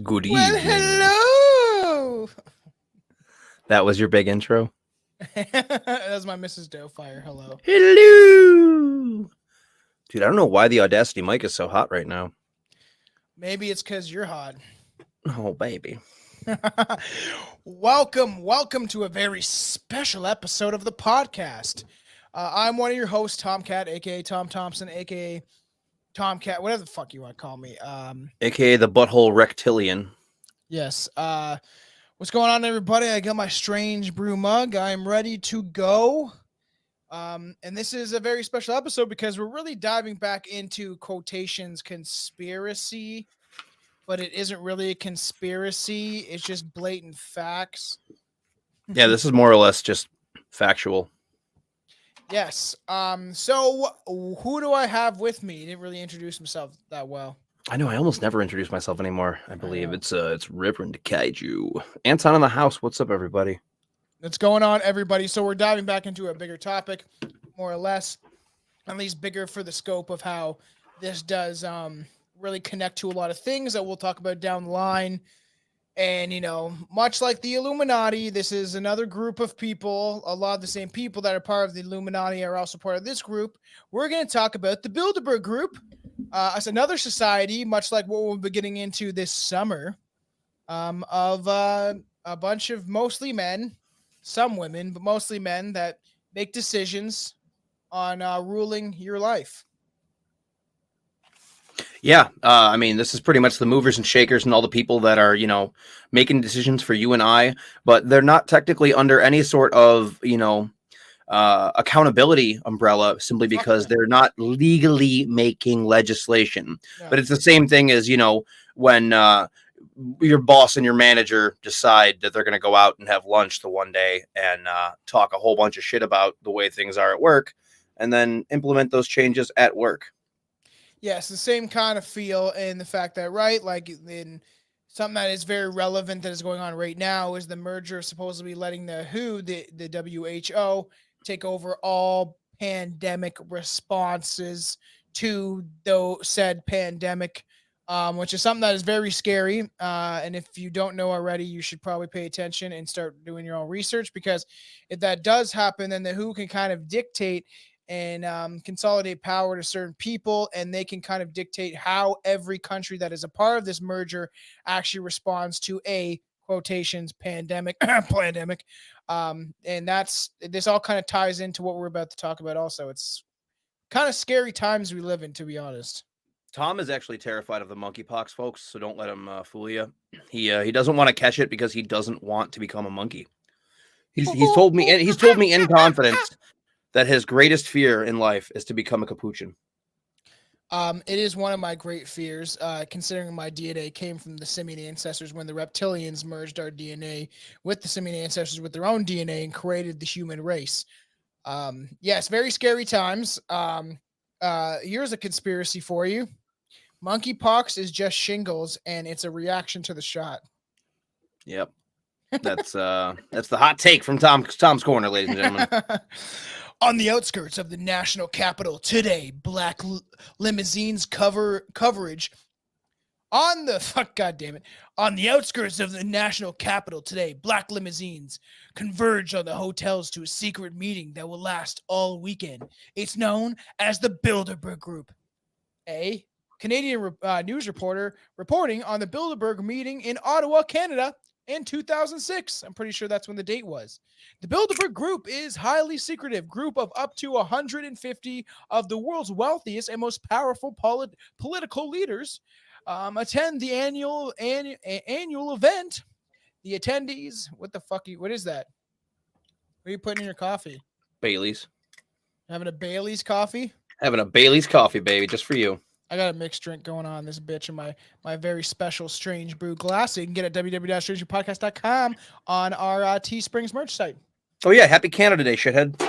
Good Well, evening. hello. That was your big intro? That was my Mrs. Doubtfire. Hello. Hello. Dude, I don't know why the Audacity mic is so hot right now. Maybe it's because you're hot. Oh, baby. Welcome to a very special episode of the podcast. I'm one of your hosts, Tomcat, aka Tom Thompson, aka Tomcat, whatever the fuck you want to call me. AKA the butthole rectilian. Yes. What's going on, everybody? I got my strange brew mug. I'm ready to go. And this is a very special episode because we're really diving back into quotations conspiracy, but it isn't really a conspiracy. It's just blatant facts. Yeah, this is more or less just factual. Yes. So who do I have with me? He didn't really introduce himself that well. I know, I almost never introduce myself anymore. I believe know. it's Reverend Kaiju. Anton in the house. What's up, everybody? What's going on, everybody? So we're diving back into a bigger topic, more or less, at least bigger for the scope of how this does really connect to a lot of things that we'll talk about down the line. And, you know, much like the Illuminati, this is another group of people. A lot of the same people that are part of the Illuminati are also part of this group. We're going to talk about the Bilderberg Group as another society, much like what we'll be getting into this summer, of a bunch of mostly men, some women, but mostly men that make decisions on ruling your life. Yeah, I mean, this is pretty much the movers and shakers and all the people that are, you know, making decisions for you and I, but they're not technically under any sort of, you know, accountability umbrella simply because they're not legally making legislation. No. But it's the same thing as, you know, when your boss and your manager decide that they're going to go out and have lunch the one day and talk a whole bunch of shit about the way things are at work and then implement those changes at work. Yes, the same kind of feel in the fact that, right, like in something that is very relevant that is going on right now is the merger supposedly letting the WHO, the WHO, take over all pandemic responses to the said pandemic, which is something that is very scary. And if you don't know already, you should probably pay attention and start doing your own research, because if that does happen, then the WHO can kind of dictate and consolidate power to certain people, and they can kind of dictate how every country that is a part of this merger actually responds to a quotations pandemic. And this all kind of ties into what we're about to talk about. Also, it's kind of scary times we live in, to be honest. Tom is actually terrified of the monkeypox, folks, so don't let him fool you. He doesn't want to catch it because he doesn't want to become a monkey. He's told me in confidence that his greatest fear in life is to become a capuchin. It is one of my great fears, considering my DNA came from the simian ancestors when the reptilians merged our DNA with the simian ancestors with their own DNA and created the human race. Yes, very scary times. Here's a conspiracy for you. Monkeypox is just shingles, and it's a reaction to the shot. Yep. That's the hot take from Tom's Corner, ladies and gentlemen. On the outskirts of the national capital today, black limousines coverage. On the outskirts of the national capital today, black limousines converge on the hotels to a secret meeting that will last all weekend. It's known as the Bilderberg Group. A Canadian news reporter reporting on the Bilderberg meeting in Ottawa, Canada, in 2006. I'm pretty sure that's when the date was. The Bilderberg Group is highly secretive group of up to 150 of the world's wealthiest and most powerful political leaders attend the annual event. The attendees, what is that? What are you putting in your coffee? Bailey's. Having a Bailey's coffee? Having a Bailey's coffee, baby, just for you. I got a mixed drink going on this bitch in my very special Strange Brew glass. You can get it at www.strangebrewttv.com on our Teesprings merch site. Oh, yeah. Happy Canada Day, shithead.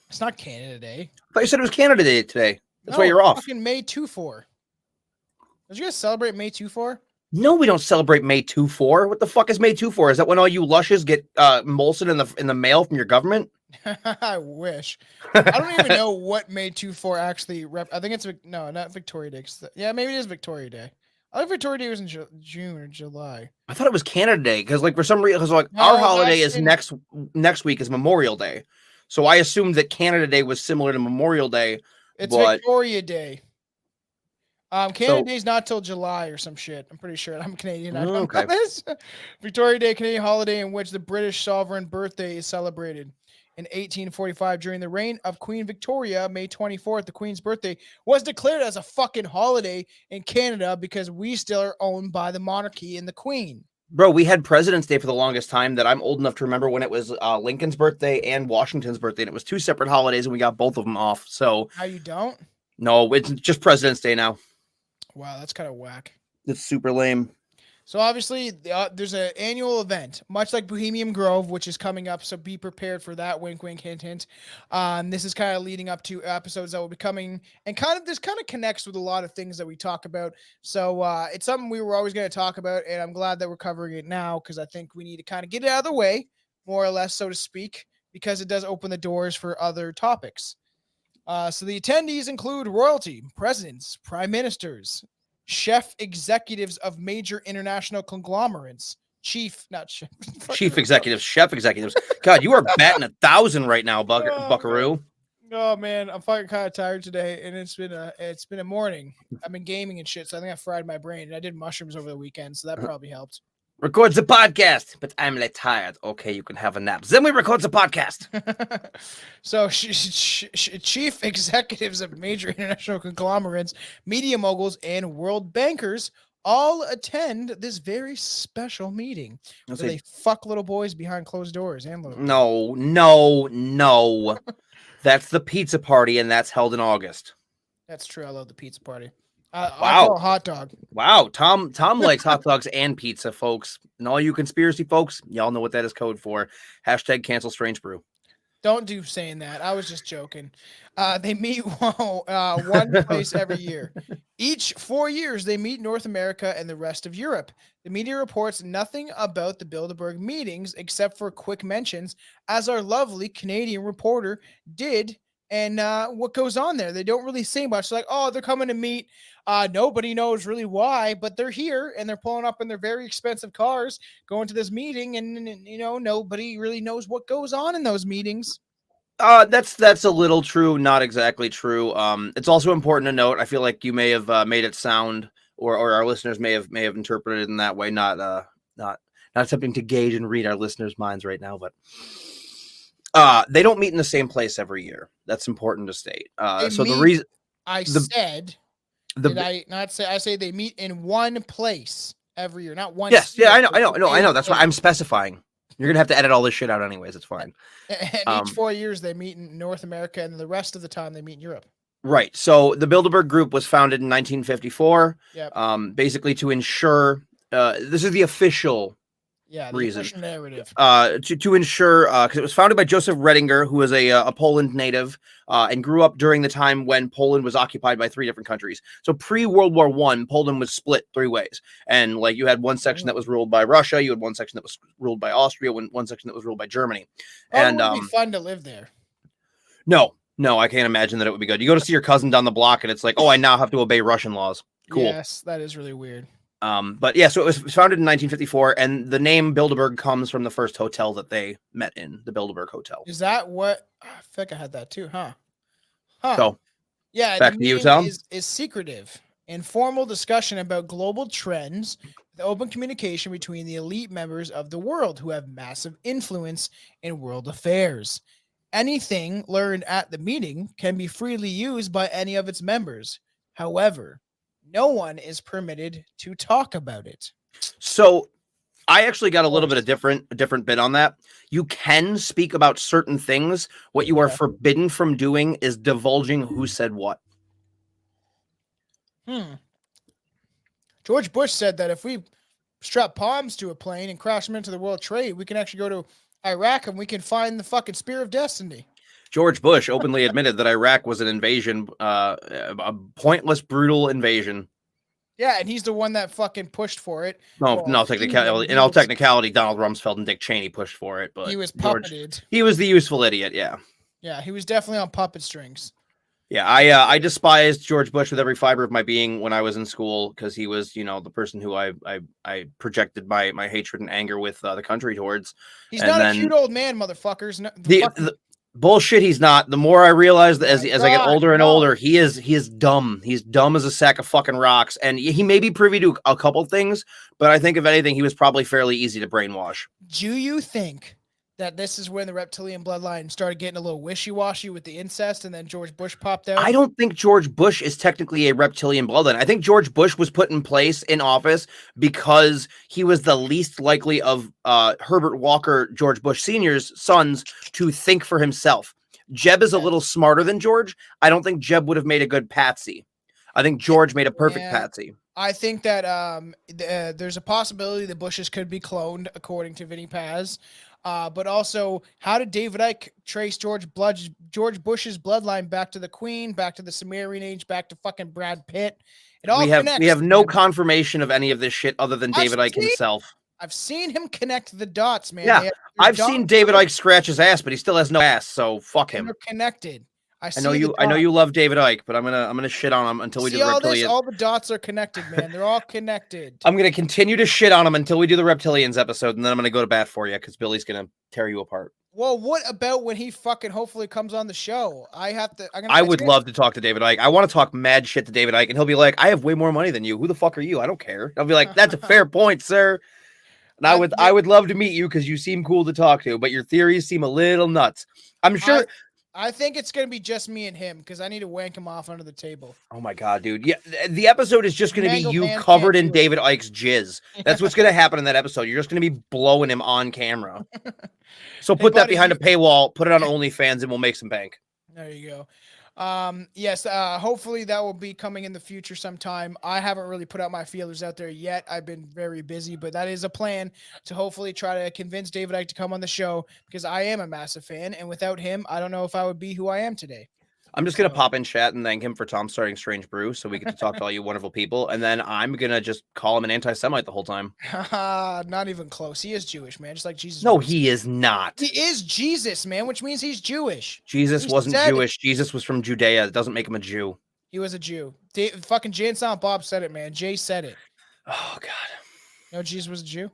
It's not Canada Day. I thought you said it was Canada Day today. That's why you're off. Fucking May 2-4. Did you guys celebrate May 2-4? No, we don't celebrate May 2-4. What the fuck is May 2-4? Is that when all you lushes get Molson in the mail from your government? I wish. I don't even know what May 2-4 actually I think it's not Victoria Day. Yeah, maybe it is Victoria Day. I think Victoria Day was in June or July. I thought it was Canada Day because, like, for some reason, like No, our holiday that's is next week is Memorial Day, so I assumed that Canada Day was similar to Memorial Day. It's but Victoria Day. Canada So- Day's not till July or some shit. I'm pretty sure. I'm Canadian. I don't Okay. know this. Victoria Day, Canadian holiday in which the British sovereign birthday is celebrated. In 1845, during the reign of Queen Victoria, May 24th, the Queen's birthday was declared as a fucking holiday in Canada because we still are owned by the monarchy and the Queen. Bro, we had President's Day for the longest time that I'm old enough to remember when it was Lincoln's birthday and Washington's birthday, and it was two separate holidays, and we got both of them off. So Now you don't? no, it's just President's Day now. Wow, that's kind of whack. It's super lame. So obviously, there's an annual event, much like Bohemian Grove, which is coming up. So be prepared for that. Wink, wink, hint, hint. This is kind of leading up to episodes that will be coming, and this kind of connects with a lot of things that we talk about. So it's something we were always going to talk about, and I'm glad that we're covering it now because I think we need to kind of get it out of the way, more or less, so to speak, because it does open the doors for other topics. So the attendees include royalty, presidents, prime ministers, chef executives of major international conglomerates, chef executives. God, you are batting 1,000 right now, Buckaroo. Oh man, I'm fucking kind of tired today, and it's been a morning. I've been gaming and shit, so I think I fried my brain. And I did mushrooms over the weekend, so that probably helped. Records the podcast, but I'm like tired. Okay, you can have a nap. Then we record the podcast. So, chief executives of major international conglomerates, media moguls, and world bankers all attend this very special meeting. Where they fuck little boys behind closed doors and little. No. That's the pizza party, and that's held in August. That's true. I love the pizza party. Wow. A hot dog. Wow. Tom likes hot dogs and pizza, folks. And all you conspiracy folks, y'all know what that is code for. # cancel Strange Brew. Don't do saying that. I was just joking. They meet one place every year. Each 4 years, they meet North America and the rest of Europe. The media reports nothing about the Bilderberg meetings except for quick mentions, as our lovely Canadian reporter did. And what goes on there? They don't really say much. Like, oh, they're coming to meet. Nobody knows really why, but they're here and they're pulling up in their very expensive cars, going to this meeting, and nobody really knows what goes on in those meetings. That's a little true, not exactly true. It's also important to note. I feel like you may have made it sound, or our listeners may have interpreted it in that way. Not attempting to gauge and read our listeners' minds right now, but. They don't meet in the same place every year. That's important to state. The reason I say they meet in one place every year, not one. Yes, yeah, I know. That's why I'm specifying. You're gonna have to edit all this shit out anyways. It's fine. And each 4 years they meet in North America, and the rest of the time they meet in Europe. Right. So the Bilderberg Group was founded in 1954. Yep. Basically to ensure this is the official. Yeah, the reason official narrative. To ensure, because it was founded by Joseph Redinger, who was a Poland native and grew up during the time when Poland was occupied by 3 different countries. So pre-World War I, Poland was split 3 ways, and like you had one section that was ruled by Russia, you had one section that was ruled by Austria, one section that was ruled by Germany. And it would be fun to live there. No, I can't imagine that it would be good. You go to see your cousin down the block, and it's like, oh, I now have to obey Russian laws. Cool. Yes, that is really weird. But yeah, so it was founded in 1954, and the name Bilderberg comes from the first hotel that they met in, the Bilderberg Hotel. Is that what? I think I had that too, huh? So, yeah, back to you, Tom. Is secretive, informal discussion about global trends, with open communication between the elite members of the world who have massive influence in world affairs. Anything learned at the meeting can be freely used by any of its members. However, no one is permitted to talk about it. So I actually got a little bit of different bit on that. You can speak about certain things. What you are forbidden from doing is divulging who said what. George Bush said that if we strap bombs to a plane and crash them into the World Trade, we can actually go to Iraq and we can find the fucking Spear of Destiny. George Bush openly admitted that Iraq was an invasion, a pointless, brutal invasion. Yeah, and he's the one that fucking pushed for it. In all technicality, Donald Rumsfeld and Dick Cheney pushed for it, but he was puppeted. He was the useful idiot, yeah. Yeah, he was definitely on puppet strings. Yeah, I despised George Bush with every fiber of my being when I was in school because he was, the person who I projected my hatred and anger with the country towards. He's And not a then cute old man, motherfuckers. No, the bullshit he's not. The more I realize that oh as my I get God, older and no. older, he is dumb. He's dumb as a sack of fucking rocks, and he may be privy to a couple things, but I think if anything, he was probably fairly easy to brainwash. Do you think that this is when the reptilian bloodline started getting a little wishy-washy with the incest, and then George Bush popped out? I don't think George Bush is technically a reptilian bloodline. I think George Bush was put in place in office because he was the least likely of Herbert Walker, George Bush Sr.'s sons, to think for himself. Jeb is a little smarter than George. I don't think Jeb would have made a good patsy. I think George made a perfect patsy. I think that there's a possibility the Bushes could be cloned, according to Vinny Paz. But also, how did David Icke trace George Bush's bloodline back to the Queen, back to the Sumerian age, back to fucking Brad Pitt? It all connects. We have no confirmation of any of this shit other than David Icke himself. I've seen him connect the dots, man. Yeah, I've seen David Icke scratch his ass, but he still has no ass, so fuck him. They're connected. I know you love David Icke, but I'm gonna shit on him until we do the reptilians. All the dots are connected, man. They're all connected. I'm gonna continue to shit on him until we do the reptilians episode, and then I'm gonna go to bat for you because Billy's gonna tear you apart. Well, what about when he fucking hopefully comes on the show? I would love to talk to David Icke. I want to talk mad shit to David Icke, and he'll be like, "I have way more money than you. Who the fuck are you? I don't care." I'll be like, "That's a fair point, sir." And I would love to meet you because you seem cool to talk to, but your theories seem a little nuts. I'm sure. I think it's going to be just me and him because I need to wank him off under the table. Oh my God, dude. Yeah, the episode is just going to be you covered in David Icke's jizz. That's what's going to happen in that episode. You're just going to be blowing him on camera. So put that behind a paywall, put it on OnlyFans, and we'll make some bank. There you go. Yes, hopefully that will be coming in the future sometime. I haven't really put out my feelers out there yet. I've been very busy, but that is a plan to hopefully try to convince David Icke to come on the show because I am a massive fan, and without him, I don't know if I would be who I am today. I'm just going to pop in chat and thank him for Tom starting Strange Brew so we get to talk to all you wonderful people. And then I'm going to just call him an anti-Semite the whole time. Not even close. He is Jewish, man. Just like Jesus. No, he is not. He is Jesus, man, which means he's Jewish. Jesus wasn't Jewish. Jesus was from Judea. It doesn't make him a Jew. He was a Jew. Fucking Jay and Silent Bob said it, man. Jay said it. Oh, God. No, Jesus was a Jew.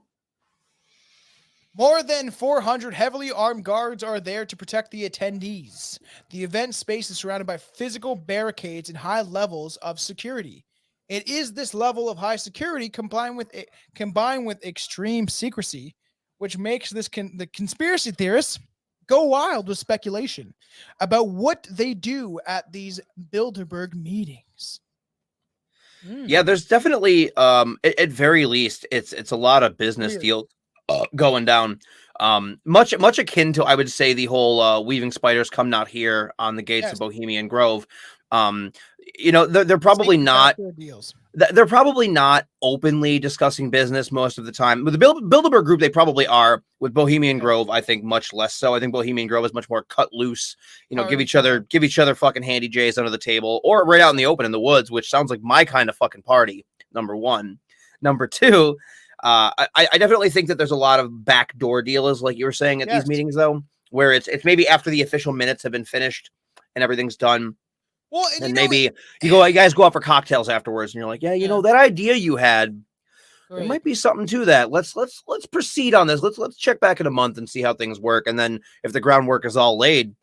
More than 400 heavily armed guards are there to protect the attendees. The event space is surrounded by physical barricades and high levels of security. It is this level of high security combined with extreme secrecy, which makes the conspiracy theorists go wild with speculation about what they do at these Bilderberg meetings. Yeah, there's definitely, at very least, it's a lot of business deals going down, much akin to, I would say, the whole weaving spiders come not here on the gates of Bohemian Grove. They're probably not deals. They're probably not openly discussing business most of the time. With the Bilderberg Group, they probably are. With Bohemian Grove, I think much less so. I think Bohemian Grove is much more cut loose. Give each other fucking handy J's under the table or right out in the open in the woods, which sounds like my kind of fucking party. Number one. Number two. I definitely think that there's a lot of backdoor deals, like you were saying at these meetings, though, where it's maybe after the official minutes have been finished and everything's done. Well, and maybe you guys go out for cocktails afterwards, and you're like, that idea you had, there might be something to that. Let's proceed on this. Let's check back in a month and see how things work, and then if the groundwork is all laid,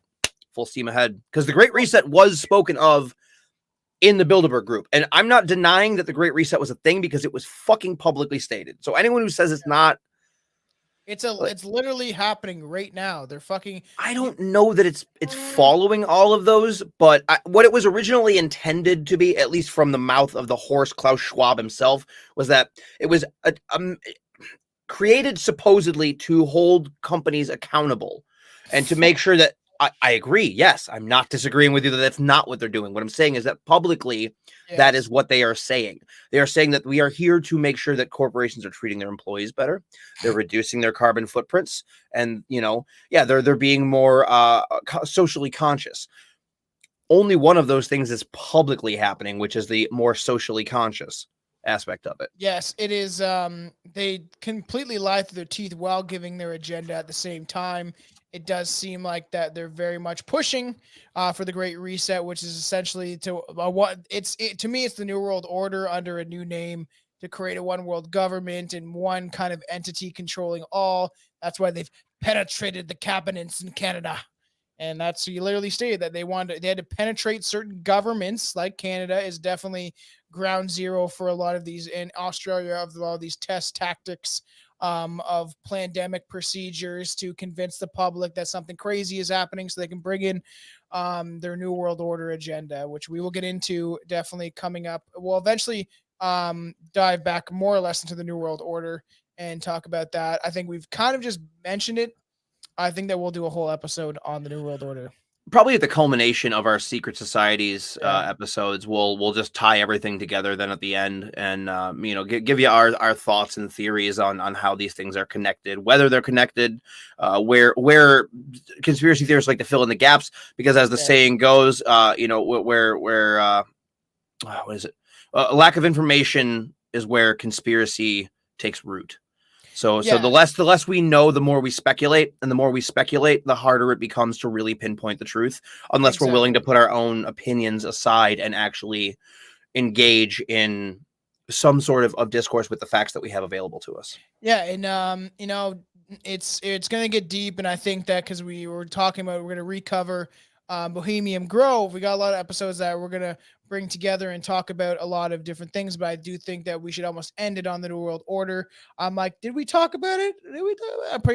full steam ahead. Because the Great Reset was spoken of in the Bilderberg Group. And I'm not denying that the Great Reset was a thing because it was fucking publicly stated. So anyone who says it's not, it's literally happening right now. They're fucking. I don't know that it's following all of those, but what it was originally intended to be, at least from the mouth of the horse Klaus Schwab himself, was that it was created supposedly to hold companies accountable and to make sure that I agree. Yes, I'm not disagreeing with you that that's not what they're doing. What I'm saying is that publicly, that is what they are saying. They are saying that we are here to make sure that corporations are treating their employees better. They're reducing their carbon footprints, and they're being more socially conscious. Only one of those things is publicly happening, which is the more socially conscious aspect of it. Yes, it is. They completely lie through their teeth while giving their agenda at the same time. it does seem like that they're very much pushing for the Great Reset, which is essentially to to me, it's the New World Order under a new name to create a one world government and one kind of entity controlling all. That's why they've penetrated the cabinets in Canada. And that's, he literally stated that they had to penetrate certain governments, like Canada is definitely ground zero for a lot of these, in Australia, of a lot of these test tactics of pandemic procedures to convince the public that something crazy is happening so they can bring in their New World Order agenda, which we will get into definitely coming up. We'll eventually dive back more or less into the New World Order and talk about that. I think we've kind of just mentioned it. I think that we'll do a whole episode on the New World Order. Probably at the culmination of our secret societies episodes, we'll just tie everything together then at the end, and give you our thoughts and theories on how these things are connected, whether they're connected, where conspiracy theorists like to fill in the gaps, because as the saying goes, what is it? Lack of information is where conspiracy takes root. So the less we know, the more we speculate, and the more we speculate, the harder it becomes to really pinpoint the truth, unless we're willing to put our own opinions aside and actually engage in some sort of discourse with the facts that we have available to us. Yeah, and it's going to get deep, and I think that because we were talking about, we're going to recover Bohemian Grove. We got a lot of episodes that we're going to bring together and talk about a lot of different things, but I do think that we should almost end it on the New World Order. I'm like, did we talk about it?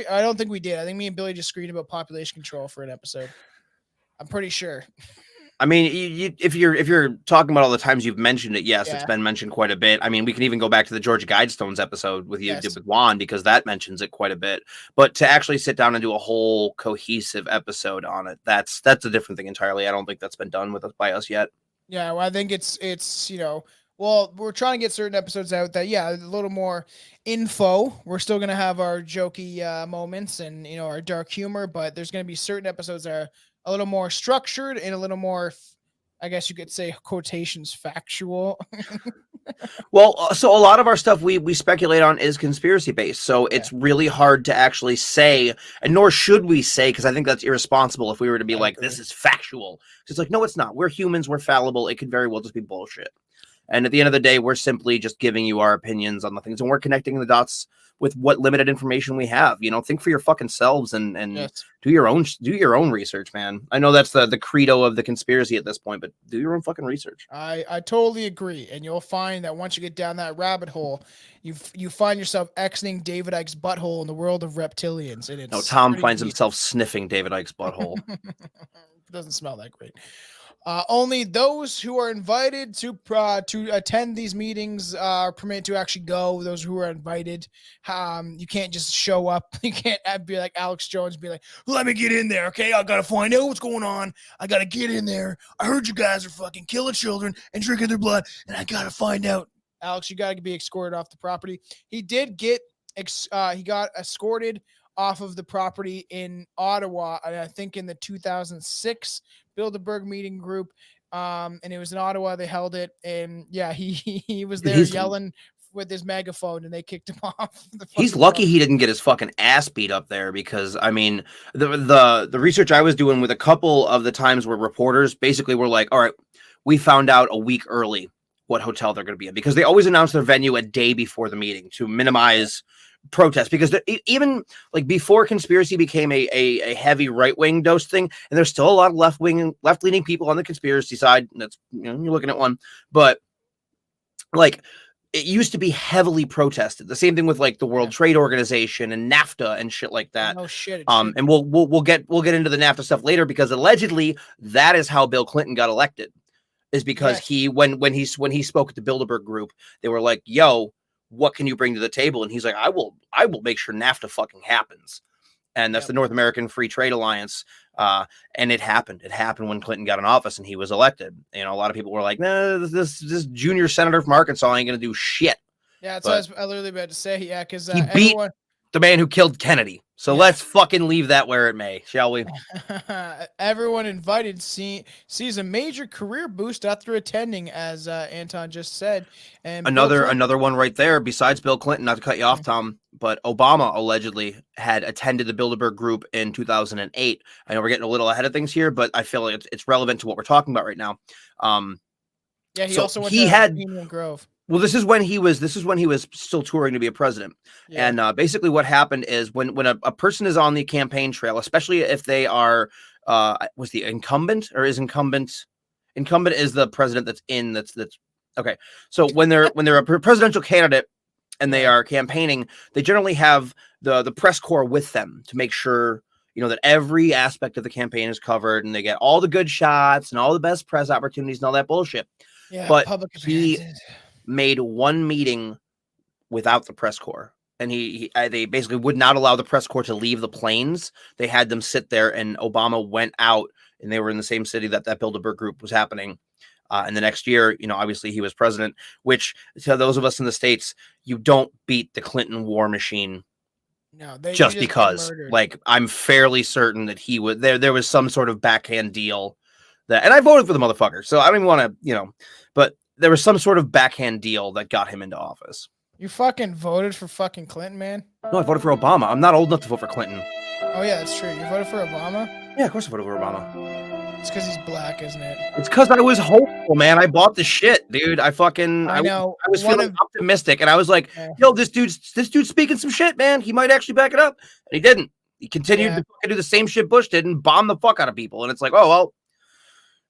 I don't think we did. I think me and Billy just screamed about population control for an episode. I'm pretty sure. I mean, if you're talking about all the times you've mentioned it, yes, it's been mentioned quite a bit. I mean, we can even go back to the Georgia Guidestones episode with you with Juan, because that mentions it quite a bit. But to actually sit down and do a whole cohesive episode on it, that's a different thing entirely. I don't think that's been done by us yet. Yeah, well, I think it's well, we're trying to get certain episodes out that a little more info. We're still gonna have our jokey moments and our dark humor, but there's gonna be certain episodes that are a little more structured and a little more, I guess you could say, quotations, factual. Well, so a lot of our stuff we speculate on is conspiracy based. So it's really hard to actually say, and nor should we say, because I think that's irresponsible if we were to be this is factual. It's like, no, it's not. We're humans. We're fallible. It could very well just be bullshit. And at the end of the day, we're simply just giving you our opinions on the things, and we're connecting the dots with what limited information we have. Think for your fucking selves and do your own research, man. I know that's the credo of the conspiracy at this point, but do your own fucking research. I totally agree, and you'll find that once you get down that rabbit hole, you find yourself exiting David Icke's butthole in the world of reptilians. And it's Tom finds himself sniffing David Icke's butthole. It doesn't smell that great. Only those who are invited to attend these meetings are permitted to actually go. Those who are invited, you can't just show up. You can't be like Alex Jones, be like, "Let me get in there, okay? I gotta find out what's going on. I gotta get in there. I heard you guys are fucking killing children and drinking their blood, and I gotta find out." Alex, you gotta be escorted off the property. He did get he got escorted off of the property in Ottawa, I think in the 2006 Bilderberg meeting group, and it was in Ottawa. They held it, and he was there yelling with his megaphone, and they kicked him off. He's lucky he didn't get his fucking ass beat up there, because I mean, the research I was doing with a couple of the times where reporters basically were like, all right, we found out a week early what hotel they're going to be in, because they always announce their venue a day before the meeting to minimize protest, because even like before conspiracy became a heavy right-wing dose thing, and there's still a lot of left-leaning people on the conspiracy side. That's, you're looking at one, but like it used to be heavily protested. The same thing with like the World Trade Organization and NAFTA and shit like that. Oh shit. And we'll get into the NAFTA stuff later, because allegedly that is how Bill Clinton got elected, is because he when he spoke at the Bilderberg Group, they were like, yo, what can you bring to the table? And he's like, I will make sure NAFTA fucking happens. And that's the North American Free Trade Alliance. And it happened. It happened when Clinton got in office and he was elected. A lot of people were like, nah, this junior senator from Arkansas ain't going to do shit. Yeah, that's what I was literally about to say. Yeah, because he beat the man who killed Kennedy. So let's fucking leave that where it may, shall we? Everyone invited sees a major career boost after attending, as Anton just said. And Another one right there, besides Bill Clinton, not to cut you off, Tom, but Obama allegedly had attended the Bilderberg Group in 2008. I know we're getting a little ahead of things here, but I feel like it's relevant to what we're talking about right now. He also went to Bohemian Grove. Well, this is when he was still touring to be a president. Yeah. And basically what happened is when a person is on the campaign trail, especially if they are was the incumbent or is incumbent is the president that's okay. So when they're a presidential candidate and they are campaigning, they generally have the press corps with them to make sure, you know, that every aspect of the campaign is covered and they get all the good shots and all the best press opportunities and all that bullshit. Yeah, but he made one meeting without the press corps, and they basically would not allow the press corps to leave the planes. They had them sit there, and Obama went out, and they were in the same city that Bilderberg Group was happening. And the next year, you know, obviously he was president, which to those of us in the States, you don't beat the Clinton war machine. No, just because, like, I'm fairly certain that he would, there was some sort of backhand deal that, and I voted for the motherfucker, so I don't even want to, you know, but there was some sort of backhand deal that got him into office. You fucking voted for fucking Clinton, man? No, I voted for Obama. I'm not old enough to vote for Clinton. Oh, yeah, that's true. You voted for Obama? Yeah, of course I voted for Obama. It's because he's black, isn't it? It's because I was hopeful, man. I bought the shit, dude. I know. I was feeling optimistic, and I was like, yo, this dude's speaking some shit, man. He might actually back it up. And he didn't. He continued to do the same shit Bush did and bomb the fuck out of people. And it's like, oh, well,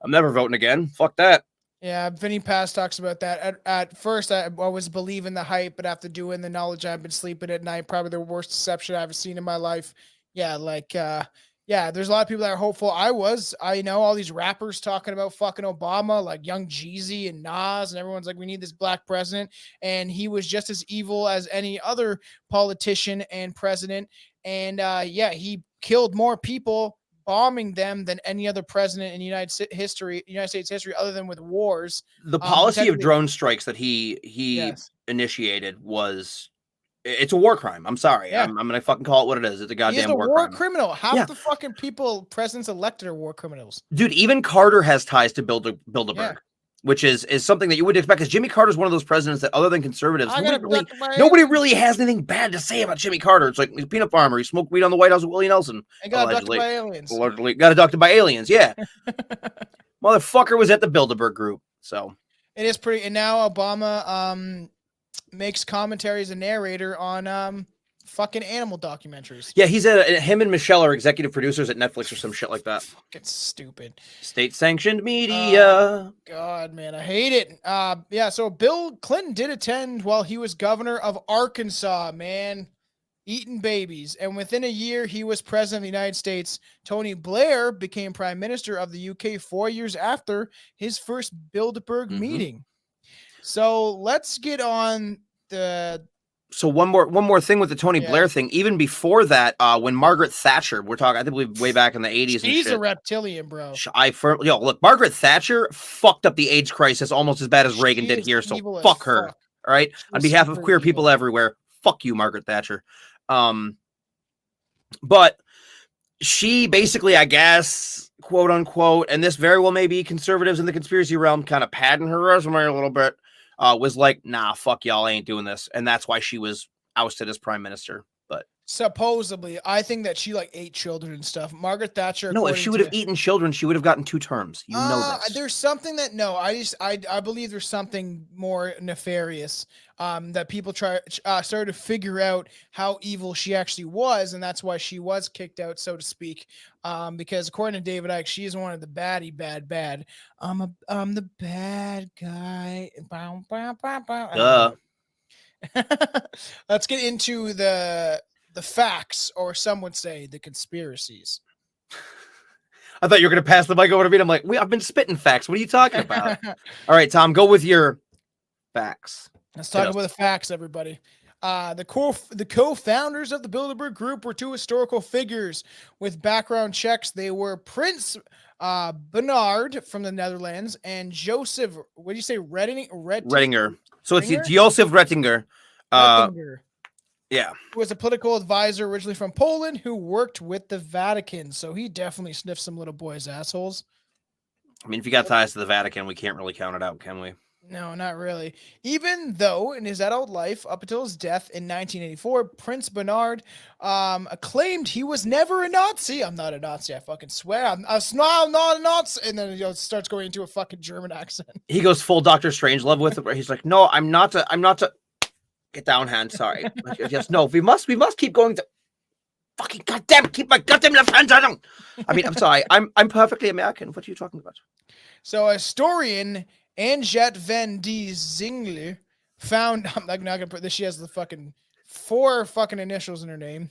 I'm never voting again. Fuck that. Yeah, Vinny Paz talks about that. At first, I was believing the hype, but after doing the knowledge, I've been sleeping at night. Probably the worst deception I've seen in my life. Yeah, like, there's a lot of people that are hopeful. I know all these rappers talking about fucking Obama, like Young Jeezy and Nas, and everyone's like, we need this black president. And he was just as evil as any other politician and president. And he killed more people bombing them than any other president in United States history, other than with wars. The policy of drone strikes that he initiated it's a war crime. I'm sorry. Yeah. I'm gonna fucking call it what it is. It's a goddamn war crime. Criminal. Half the fucking presidents elected are war criminals. Dude, even Carter has ties to Bilderberg, which is something that you wouldn't expect, because Jimmy Carter's one of those presidents that, other than conservatives, nobody really has anything bad to say about Jimmy Carter. It's like he's a peanut farmer. He smoked weed on the White House with Willie Nelson. And got abducted by aliens. Got abducted by aliens, yeah. Motherfucker was at the Bilderberg Group. So it is pretty. And now Obama makes commentary as a narrator on fucking animal documentaries. Yeah, him and Michelle are executive producers at Netflix or some shit like that. Fucking stupid. State-sanctioned media. God, man, I hate it. So Bill Clinton did attend while he was governor of Arkansas, man. Eating babies. And within a year, he was president of the United States. Tony Blair became prime minister of the UK 4 years after his first Bilderberg meeting. So let's get on So one more thing with the Tony Blair thing. Even before that, when Margaret Thatcher, we're talking, I think we way back in the 80s. She's a reptilian, bro. Look, Margaret Thatcher fucked up the AIDS crisis almost as bad as Reagan did here. So fuck her. All right. On behalf of queer people everywhere, fuck you, Margaret Thatcher. But she basically, I guess, quote unquote, and this very well may be conservatives in the conspiracy realm kind of padding her resume a little bit. Was like, nah, fuck y'all, I ain't doing this. And that's why she was ousted as prime minister. But supposedly, I think that she ate children and stuff. Margaret Thatcher. No, if she would have eaten children, she would have gotten 2 terms. You know this. There's something that I believe there's something more nefarious that people started to figure out how evil she actually was, and that's why she was kicked out, so to speak. Because according to David Icke, she is one of the bad. I'm the bad guy. Let's get into the facts, or some would say the conspiracies. I thought you were going to pass the mic over to me. I'm like, I've been spitting facts. What are you talking about? All right, Tom, go with your facts. Let's talk about the facts, everybody. The co-founders of the Bilderberg Group were 2 historical figures with background checks. They were Prince Bernard from the Netherlands and Joseph, what do you say, Rettinger? So it's Joseph Rettinger. Yeah. Who was a political advisor originally from Poland who worked with the Vatican. So he definitely sniffed some little boys' assholes. I mean, if you got ties to the Vatican, we can't really count it out, can we? No, not really. Even though in his adult life, up until his death in 1984, Prince Bernard claimed he was never a Nazi. I'm not a Nazi, I fucking swear. I'm not a Nazi. And then he starts going into a fucking German accent. He goes full Doctor Strangelove with it, where he's like, no, I'm not a get down hand, sorry. Yes, no, we must keep going to fucking goddamn keep my goddamn left hand down. I mean, I'm sorry, I'm perfectly American. What are you talking about? So a historian Anjet van die Zingler found, I'm not gonna put this, she has the fucking 4 fucking initials in her name.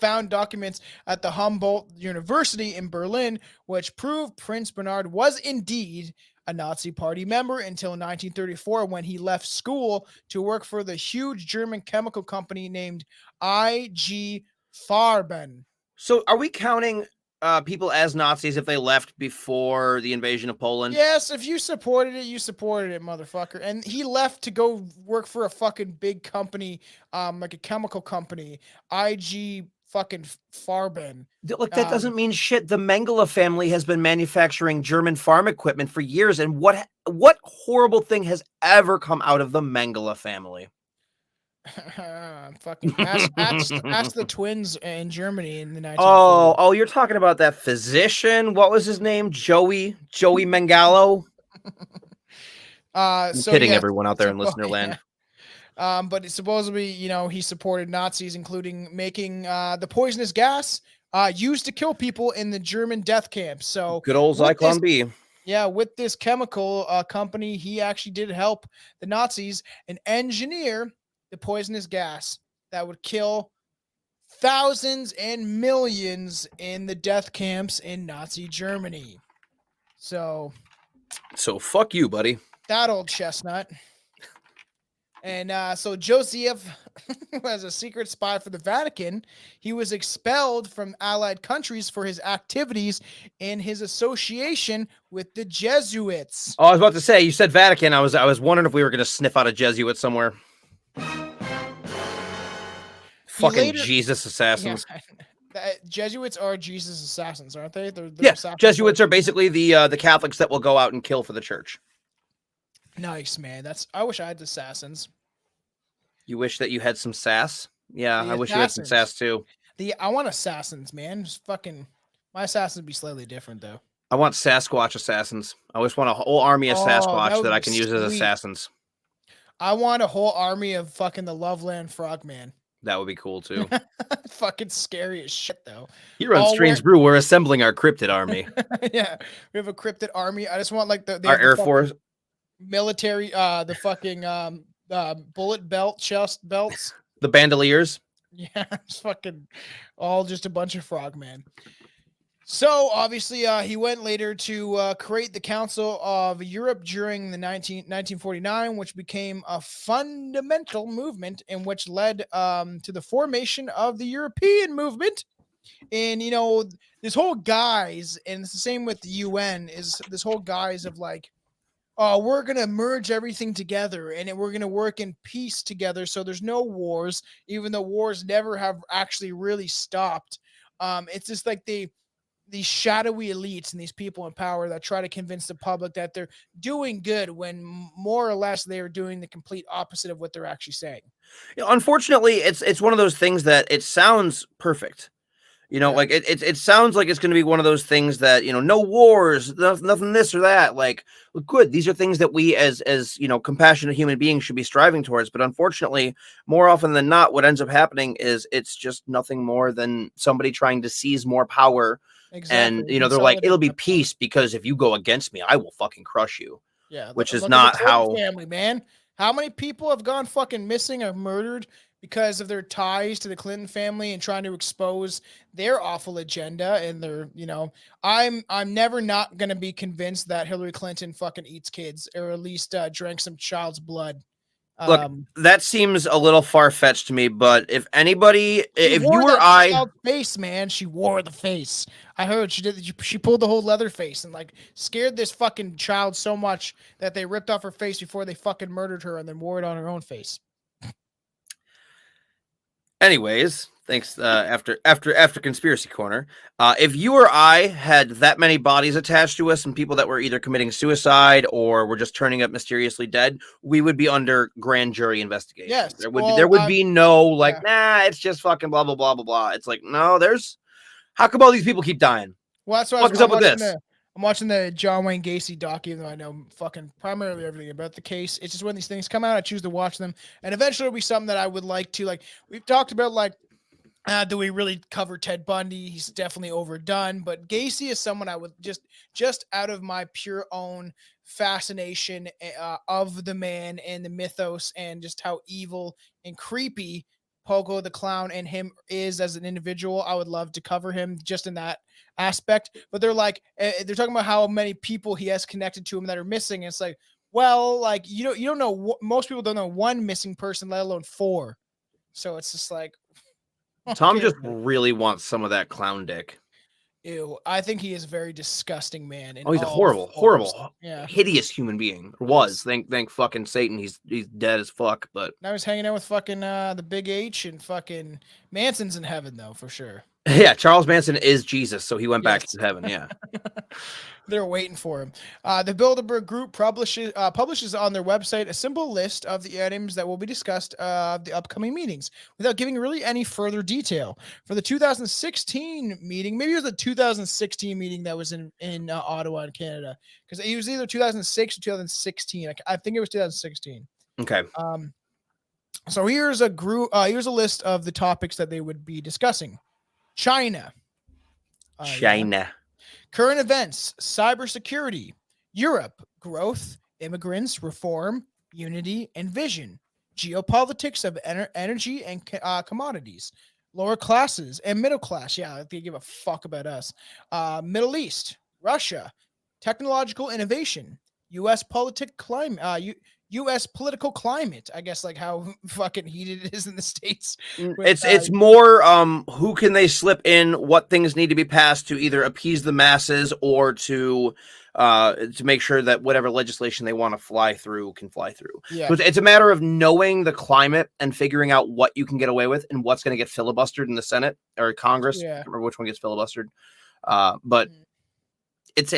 Found documents at the Humboldt University in Berlin, which proved Prince Bernard was indeed a Nazi party member until 1934, when he left school to work for the huge German chemical company named IG Farben. So are we counting people as Nazis if they left before the invasion of Poland? Yes, if you supported it, you supported it, motherfucker. And he left to go work for a fucking big company, like a chemical company, IG fucking Farben. Look, that doesn't mean shit. The Mengele family has been manufacturing German farm equipment for years, and what horrible thing has ever come out of the Mengele family? Fucking ask the twins in Germany in the 1940s. Oh, you're talking about that physician. What was his name? Joey Mengele. So kidding, everyone out there in listener land. But supposedly, he supported Nazis, including making the poisonous gas used to kill people in the German death camps. So good old Zyklon B. Yeah, with this chemical company, he actually did help the Nazis and engineer the poisonous gas that would kill thousands and millions in the death camps in Nazi Germany. So fuck you, buddy. That old chestnut. And so Joseph was a secret spy for the Vatican. He was expelled from Allied countries for his activities in his association with the Jesuits. Oh, I was about to say, you said Vatican. I was wondering if we were going to sniff out a Jesuit somewhere. Fucking Jesus assassins. Yeah, Jesuits are Jesus assassins, aren't they? They're Jesuits are basically the Catholics that will go out and kill for the church. Nice, man. I wish I had assassins. You wish that you had some sass? Yeah, I wish you had some sass too. I want assassins, man. Just fucking, my assassins would be slightly different though. I want Sasquatch assassins. I always want a whole army of Sasquatch that I can use as assassins. I want a whole army of fucking the Loveland Frogman. That would be cool too. Fucking scary as shit though. Here on Strange Brew, we're assembling our cryptid army. Yeah, we have a cryptid army. I just want like our Air Force military, the fucking bullet belt, chest belts, the bandoliers. Yeah, it's fucking all just a bunch of frogmen. So obviously, he went later to create the Council of Europe during the 1949, which became a fundamental movement and which led to the formation of the European movement. And this whole guise, and it's the same with the UN, is this whole guise of like, we're going to merge everything together and we're going to work in peace together. So there's no wars, even though wars never have actually really stopped. It's just like these shadowy elites and these people in power that try to convince the public that they're doing good when more or less they are doing the complete opposite of what they're actually saying. Unfortunately, it's one of those things that it sounds perfect. Like it sounds like it's going to be one of those things that, no wars, nothing this or that. Like, well, good. These are things that we as compassionate human beings should be striving towards. But unfortunately, more often than not, what ends up happening is it's just nothing more than somebody trying to seize more power. Exactly. And, they're like, it'll be peace because if you go against me, I will fucking crush you. Yeah. Which is not how family, man. How many people have gone fucking missing or murdered because of their ties to the Clinton family and trying to expose their awful agenda and their, I'm never not going to be convinced that Hillary Clinton fucking eats kids or at least drank some child's blood. Look, that seems a little far-fetched to me, but if anybody, if you or I... face, man, she wore the face. I heard she did. She pulled the whole leather face and like scared this fucking child so much that they ripped off her face before they fucking murdered her and then wore it on her own face. Anyways, thanks. After conspiracy corner, if you or I had that many bodies attached to us and people that were either committing suicide or were just turning up mysteriously dead, we would be under grand jury investigation. Yes. There would be no like, yeah. nah, it's just fucking blah blah blah blah blah. It's like, no, there's how come all these people keep dying? Well, that's why What's up with this? I'm watching the John Wayne Gacy doc, even though I know fucking primarily everything about the case. It's just when these things come out, I choose to watch them, and eventually it'll be something that I would like to like. We've talked about like. Do we really cover Ted Bundy? He's definitely overdone, but Gacy is someone I would just out of my pure own fascination of the man and the mythos and just how evil and creepy Pogo the Clown and him is as an individual. I would love to cover him just in that aspect, but they're they're talking about how many people he has connected to him that are missing. And it's like, well, like you don't know. Most people don't know one missing person, let alone 4. So it's just like, Tom just really wants some of that clown dick. Ew, I think he is a very disgusting man. He's a horrible, hideous human being. Was thank fucking Satan. He's dead as fuck. But now he's hanging out with fucking the Big H and fucking Manson's in heaven though for sure. Yeah, Charles Manson is Jesus, so he went back to heaven. Yeah. They're waiting for him. The Bilderberg Group publishes on their website a simple list of the items that will be discussed the upcoming meetings without giving really any further detail. For the 2016 meeting, maybe it was the 2016 meeting that was in Ottawa in Canada, because it was either 2006 or 2016. I think it was 2016. Okay. So here's a list of the topics that they would be discussing. China. Current events, cybersecurity, Europe, growth, immigrants, reform, unity, and vision, geopolitics of energy and commodities, lower classes and middle class. Yeah, they give a fuck about us. Middle East, Russia, technological innovation, U.S. U.S. political climate. I guess like how fucking heated it is in the States. It's more who can they slip in, what things need to be passed to either appease the masses or to make sure that whatever legislation they want to fly through can fly through. Yeah. So it's a matter of knowing the climate and figuring out what you can get away with and what's going to get filibustered in the Senate or Congress. Yeah. I can't remember which one gets filibustered. But it's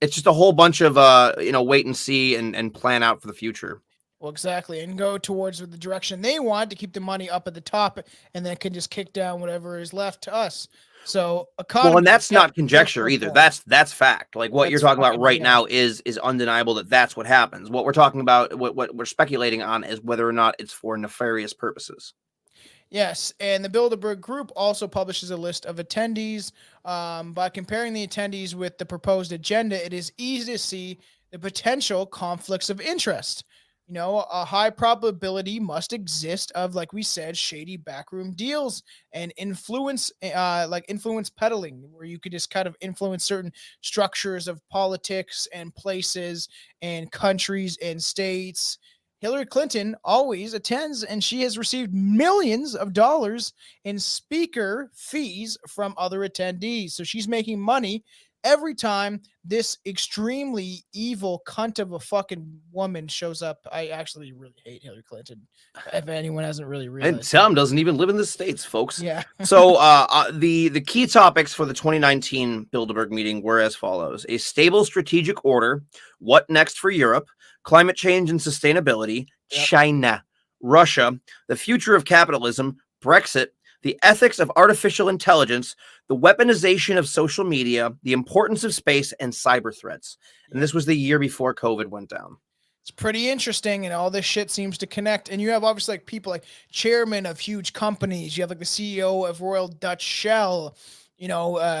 just a whole bunch of wait and see and plan out for the future. Well, exactly, and go towards the direction they want to keep the money up at the top, and then can just kick down whatever is left to us. So, and that's not conjecture either. That's fact. Like what you're talking about right now is undeniable that that's what happens. What we're talking about, what we're speculating on, is whether or not it's for nefarious purposes. Yes, and the Bilderberg Group also publishes a list of attendees. By comparing the attendees with the proposed agenda, it is easy to see the potential conflicts of interest. A high probability must exist of, like we said, shady backroom deals and influence peddling, where you could just kind of influence certain structures of politics and places and countries and states. Hillary Clinton always attends, and she has received millions of dollars in speaker fees from other attendees. So she's making money every time this extremely evil cunt of a fucking woman shows up. I actually really hate Hillary Clinton, if anyone hasn't really realized. And Tom doesn't even live in the States, folks. Yeah. So the key topics for the 2019 Bilderberg meeting were as follows: a stable strategic order, what next for Europe, climate change and sustainability, China, Russia, the future of capitalism, Brexit, the ethics of artificial intelligence, the weaponization of social media, the importance of space, and cyber threats. And this was the year before COVID went down. It's pretty interesting, and all this shit seems to connect. And you have obviously like people like chairmen of huge companies. You have like the CEO of Royal Dutch Shell,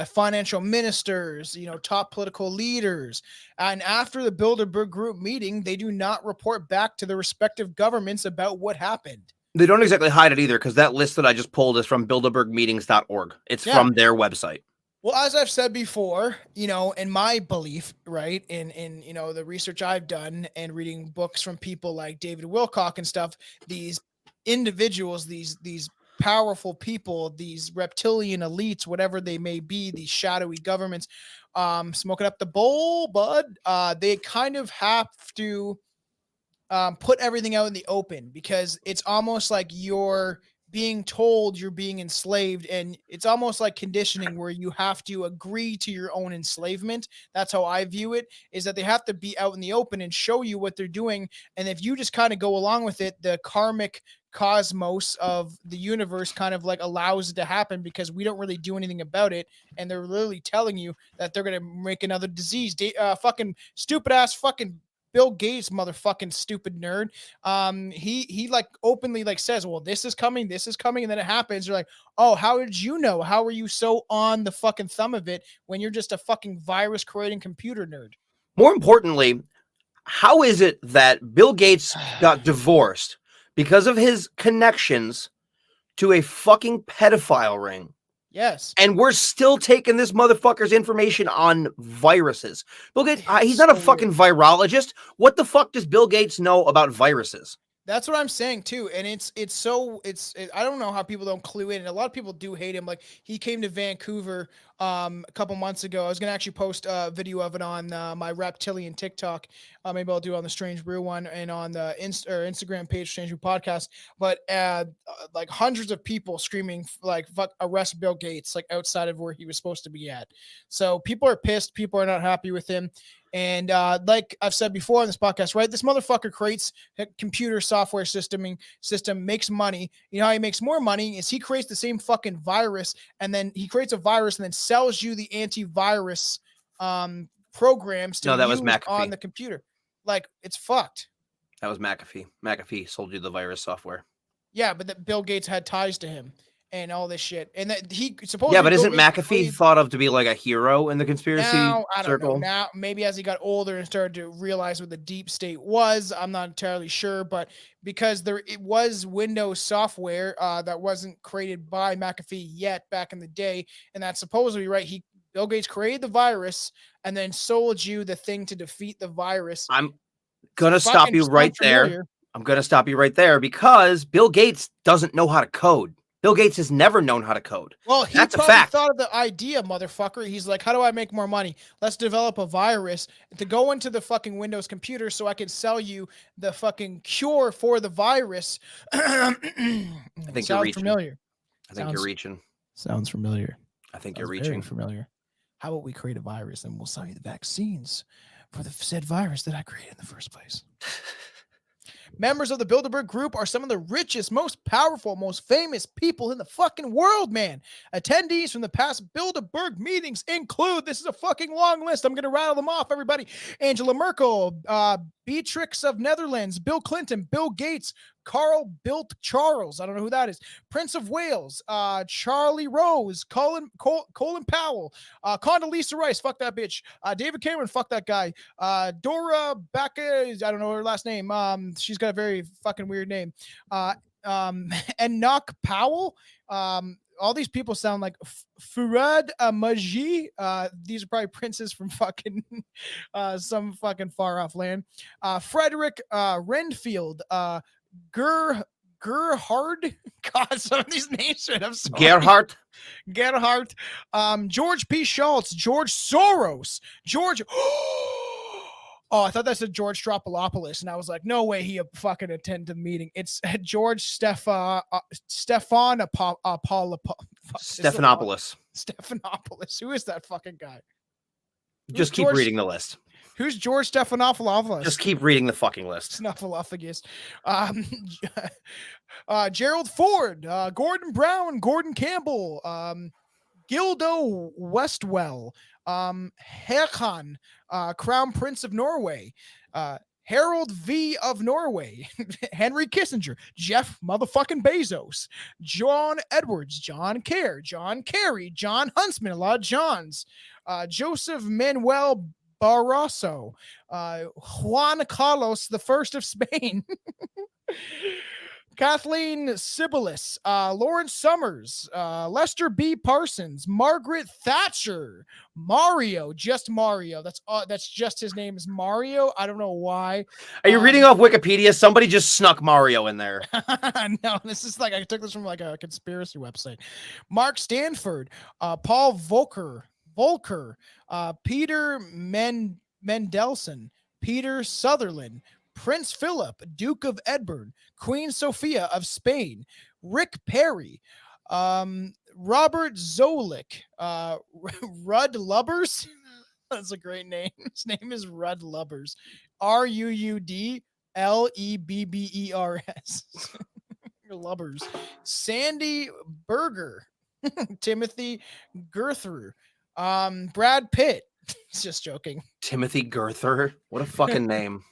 financial ministers, top political leaders. And after the Bilderberg Group meeting, they do not report back to their respective governments about what happened. They don't exactly hide it either, because that list that I just pulled is from bilderbergmeetings.org. It's from their website. Well, as I've said before, in my belief, right, in the research I've done and reading books from people like David Wilcock and stuff, these individuals, these powerful people, these reptilian elites, whatever they may be, these shadowy governments, smoking up the bowl, bud, they kind of have to put everything out in the open, because it's almost like you're being told you're being enslaved, and it's almost like conditioning where you have to agree to your own enslavement. That's how I view it, is that they have to be out in the open and show you what they're doing. And if you just kind of go along with it, the karmic cosmos of the universe kind of like allows it to happen because we don't really do anything about it. And they're literally telling you that they're going to make another disease. Fucking stupid ass fucking Bill Gates, motherfucking stupid nerd. He like openly like says, well, this is coming, and then it happens. You're like, oh, how did you know? How are you so on the fucking thumb of it when you're just a fucking virus creating computer nerd? More importantly, how is it that Bill Gates got divorced because of his connections to a fucking pedophile ring? Yes. And we're still taking this motherfucker's information on viruses. Bill Gates, he's not a fucking virologist. What the fuck does Bill Gates know about viruses? That's what I'm saying too, and it's I don't know how people don't clue in, and a lot of people do hate him. Like, he came to Vancouver a couple months ago. I was gonna actually post a video of it on my Reptilian TikTok. Maybe I'll do it on the Strange Brew one and on the Instagram page, Strange Brew Podcast. But like hundreds of people screaming like "fuck, arrest Bill Gates!" like outside of where he was supposed to be at. So people are pissed. People are not happy with him. And like I've said before on this podcast, right? This motherfucker creates a computer software system, makes money. You know how he makes more money is he creates the same fucking virus, and then he creates a virus and then sells you the antivirus programs to use on the computer. Like, it's fucked. That was McAfee. McAfee sold you the virus software. Yeah, but that Bill Gates had ties to him and all this shit, and that he supposedly. Yeah, but isn't McAfee thought of to be like a hero in the conspiracy I don't circle? know. Now, maybe as he got older and started to realize what the deep state was, I'm not entirely sure, but because it was Windows software that wasn't created by McAfee yet back in the day, and that's supposedly right. Bill Gates created the virus and then sold you the thing to defeat the virus. I'm gonna stop you right there. I'm gonna stop you right there because Bill Gates doesn't know how to code. Bill Gates has never known how to code. Well, that's a fact. Thought of the idea, motherfucker. He's like, how do I make more money? Let's develop a virus to go into the fucking Windows computer so I can sell you the fucking cure for the virus. I think you're reaching. Familiar. I think you're reaching. Sounds familiar. I think you're reaching. Familiar. How about we create a virus and we'll sell you the vaccines for the said virus that I created in the first place? Members of the Bilderberg Group are some of the richest, most powerful, most famous people in the fucking world, man. Attendees from the past Bilderberg meetings include, this is a fucking long list, I'm going to rattle them off, everybody. Angela Merkel, Beatrix of Netherlands, Bill Clinton, Bill Gates, Carl Bildt Charles, I don't know who that is, Prince of Wales, Charlie Rose, Colin Powell, Condoleezza Rice, fuck that bitch, David Cameron, fuck that guy, Dora Baca, I don't know her last name, she's got a very fucking weird name, Enoch Powell, all these people sound like Furad Maji. These are probably princes from fucking some fucking far off land. Frederick Renfield, Gerhard. God, some of these names are I'm sorry. Gerhard. George P. Schultz, George Soros, George. Oh, I thought that said George Stropolopoulos, and I was like, no way he fucking attended the meeting. It's George Stephanopoulos. Stephanopoulos. Who is that fucking guy? Just keep reading the list. Who's George Stephanopoulos? Just keep reading the fucking list. Snuffleupagus. Gerald Ford, Gordon Brown, Gordon Campbell, Gildo Westwell, Haakon, Crown Prince of Norway, Harold V of Norway, Henry Kissinger, Jeff motherfucking Bezos, John Edwards, John Kerr, John Kerry, John Huntsman, a lot of Johns, Joseph Manuel Barroso, Juan Carlos the First of Spain, Kathleen Sibilis, Lawrence Summers, Lester B. Parsons, Margaret Thatcher, Mario, just Mario. That's just his name is Mario. I don't know why. Are you reading off Wikipedia? Somebody just snuck Mario in there. No, this is like I took this from like a conspiracy website. Mark Stanford, Paul Volcker, Peter Mendelssohn, Peter Sutherland, Prince Philip, Duke of Edinburgh, Queen Sophia of Spain, Rick Perry, Robert Zolik, Rudd Lubbers. That's a great name. His name is Rudd Lubbers. Ruudlebbers. Lubbers. Sandy Berger. Timothy Gerther. Brad Pitt. Just joking. Timothy Gerther. What a fucking name.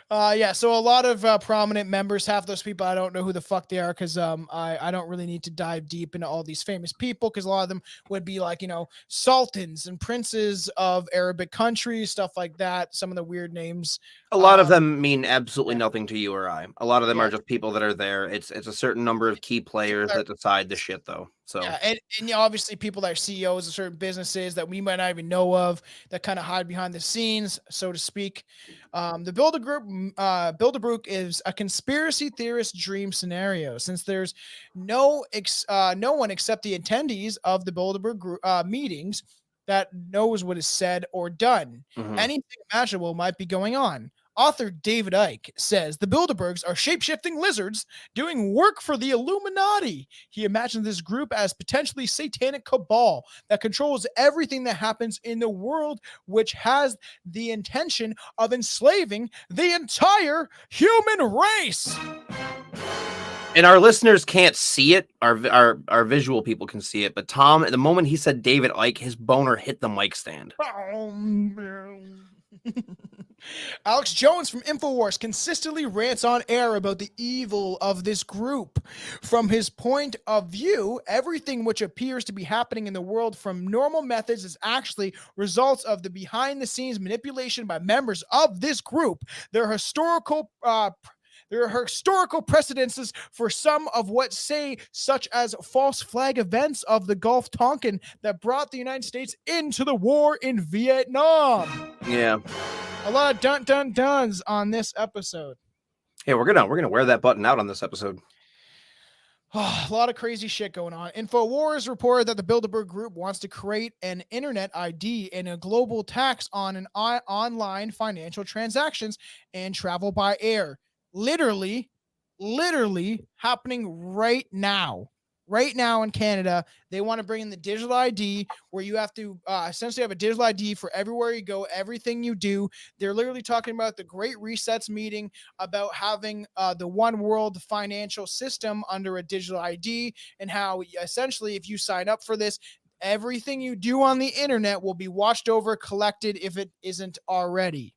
Yeah, so a lot of prominent members. Half those people I don't know who the fuck they are, because I don't really need to dive deep into all these famous people, because a lot of them would be like, sultans and princes of Arabic countries, stuff like that. Some of the weird names. A lot of them mean absolutely nothing to you or I. A lot of them are just people that are there. It's a certain number of key players that decide the shit, though. So yeah, and obviously people that are CEOs of certain businesses that we might not even know of, that kind of hide behind the scenes, so to speak. The Bilderberg Group is a conspiracy theorist dream scenario, since there's no one except the attendees of the Bilderberg Group meetings that knows what is said or done. Mhm. Anything imaginable might be going on. Author David Icke says the Bilderbergs are shape-shifting lizards doing work for the Illuminati. He imagines this group as potentially satanic cabal that controls everything that happens in the world, which has the intention of enslaving the entire human race. And our listeners can't see it. Our visual people can see it. But Tom, at the moment he said David Icke, his boner hit the mic stand. Alex Jones from InfoWars consistently rants on air about the evil of this group. From his point of view, everything which appears to be happening in the world from normal methods is actually results of the behind-the-scenes manipulation by members of this group. There are historical precedences for some of what say, such as false flag events of the Gulf Tonkin that brought the United States into the war in Vietnam. Yeah. A lot of dun-dun-duns on this episode. Hey, we're gonna wear that button out on this episode. A lot of crazy shit going on. InfoWars reported that the Bilderberg Group wants to create an internet ID and a global tax on an online financial transactions and travel by air. Literally happening right now. Right now in Canada, they want to bring in the digital ID, where you have to essentially have a digital ID for everywhere you go, everything you do. They're literally talking about the Great Resets meeting, about having the one world financial system under a digital ID, and how essentially if you sign up for this, everything you do on the internet will be watched over, collected if it isn't already.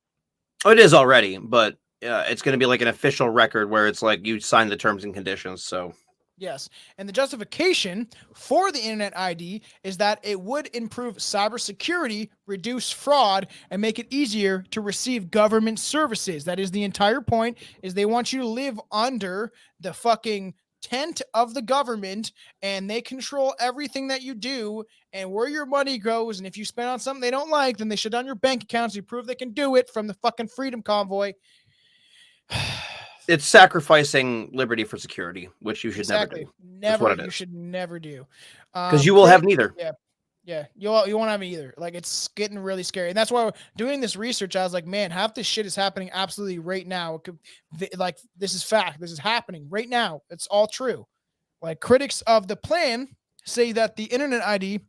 Oh, it is already, but it's going to be like an official record where it's like you sign the terms and conditions. So yes. And the justification for the internet ID is that it would improve cybersecurity, reduce fraud, and make it easier to receive government services. That is the entire point, is they want you to live under the fucking tent of the government, and they control everything that you do and where your money goes. And if you spend on something they don't like, then they shut down your bank accounts. You prove they can do it from the fucking Freedom Convoy. It's sacrificing liberty for security, which you should never do. You should never do. Because you will have neither. Yeah. You won't have either. Like, it's getting really scary. And that's why doing this research, I was like, man, half this shit is happening absolutely right now. Like, this is fact. This is happening right now. It's all true. Like, critics of the plan say that the internet ID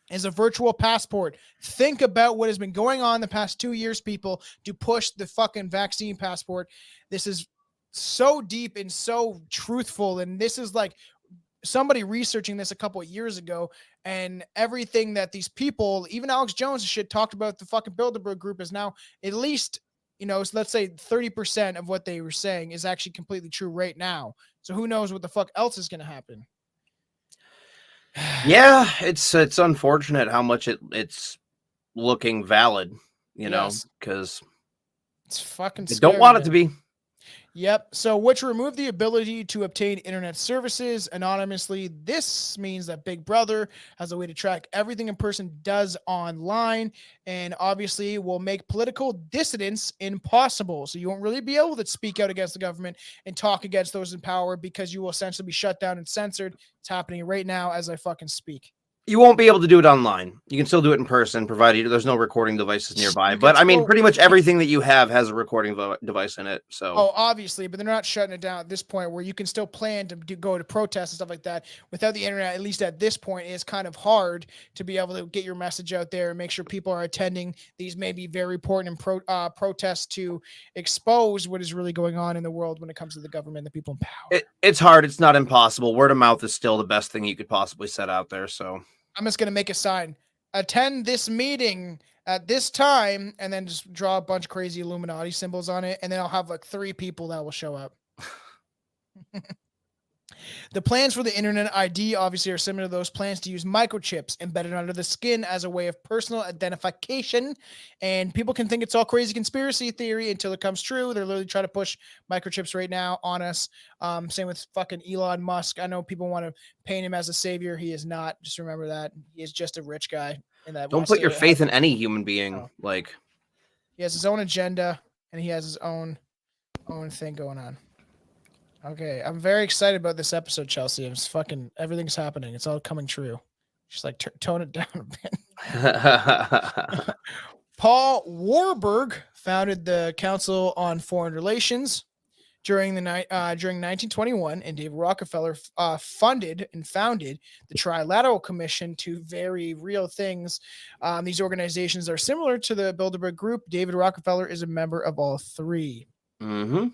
is a virtual passport. Think about what has been going on the past 2 years, people, to push the fucking vaccine passport. This is so deep and so truthful, and this is like somebody researching this a couple of years ago, and everything that these people, even Alex Jones and shit, talked about the fucking Bilderberg Group is now at least, so let's say 30% of what they were saying is actually completely true right now. So who knows what the fuck else is going to happen. Yeah, it's unfortunate how much it's looking valid, because it's fucking scary, don't want it to be. Yep. So, which remove the ability to obtain internet services anonymously. This means that Big Brother has a way to track everything a person does online, and obviously will make political dissidence impossible. So you won't really be able to speak out against the government and talk against those in power, because you will essentially be shut down and censored. It's happening right now as I fucking speak. You won't be able to do it online. You can still do it in person, provided there's no recording devices nearby. You can But I mean, still- pretty much everything that you have has a recording device in it. So, Oh, obviously, but they're not shutting it down at this point where you can still plan to go to protests and stuff like that without the internet. At least at this point, it's kind of hard to be able to get your message out there and make sure people are attending these maybe very important protests to expose what is really going on in the world when it comes to the government and the people in power. it's hard. It's not impossible. Word of mouth is still the best thing you could possibly set out there. So I'm just going to make a sign. Attend this meeting at this time, and then just draw a bunch of crazy Illuminati symbols on it, and then I'll have like 3 people that will show up. The plans for the internet ID obviously are similar to those plans to use microchips embedded under the skin as a way of personal identification. And people can think it's all crazy conspiracy theory until it comes true. They're literally trying to push microchips right now on us. Same with fucking Elon Musk. I know people want to paint him as a savior. He is not. Just remember that. He is just a rich guy. And that don't put your faith in any human being. No. Like, he has his own agenda and he has his own thing going on. Okay, I'm very excited about this episode, Chelsea. It's fucking everything's happening. It's all coming true. Just like tone it down a bit. Paul Warburg founded the Council on Foreign Relations during 1921, and David Rockefeller funded and founded the Trilateral Commission, two very real things. These organizations are similar to the Bilderberg Group. David Rockefeller is a member of all 3. Mm-hmm.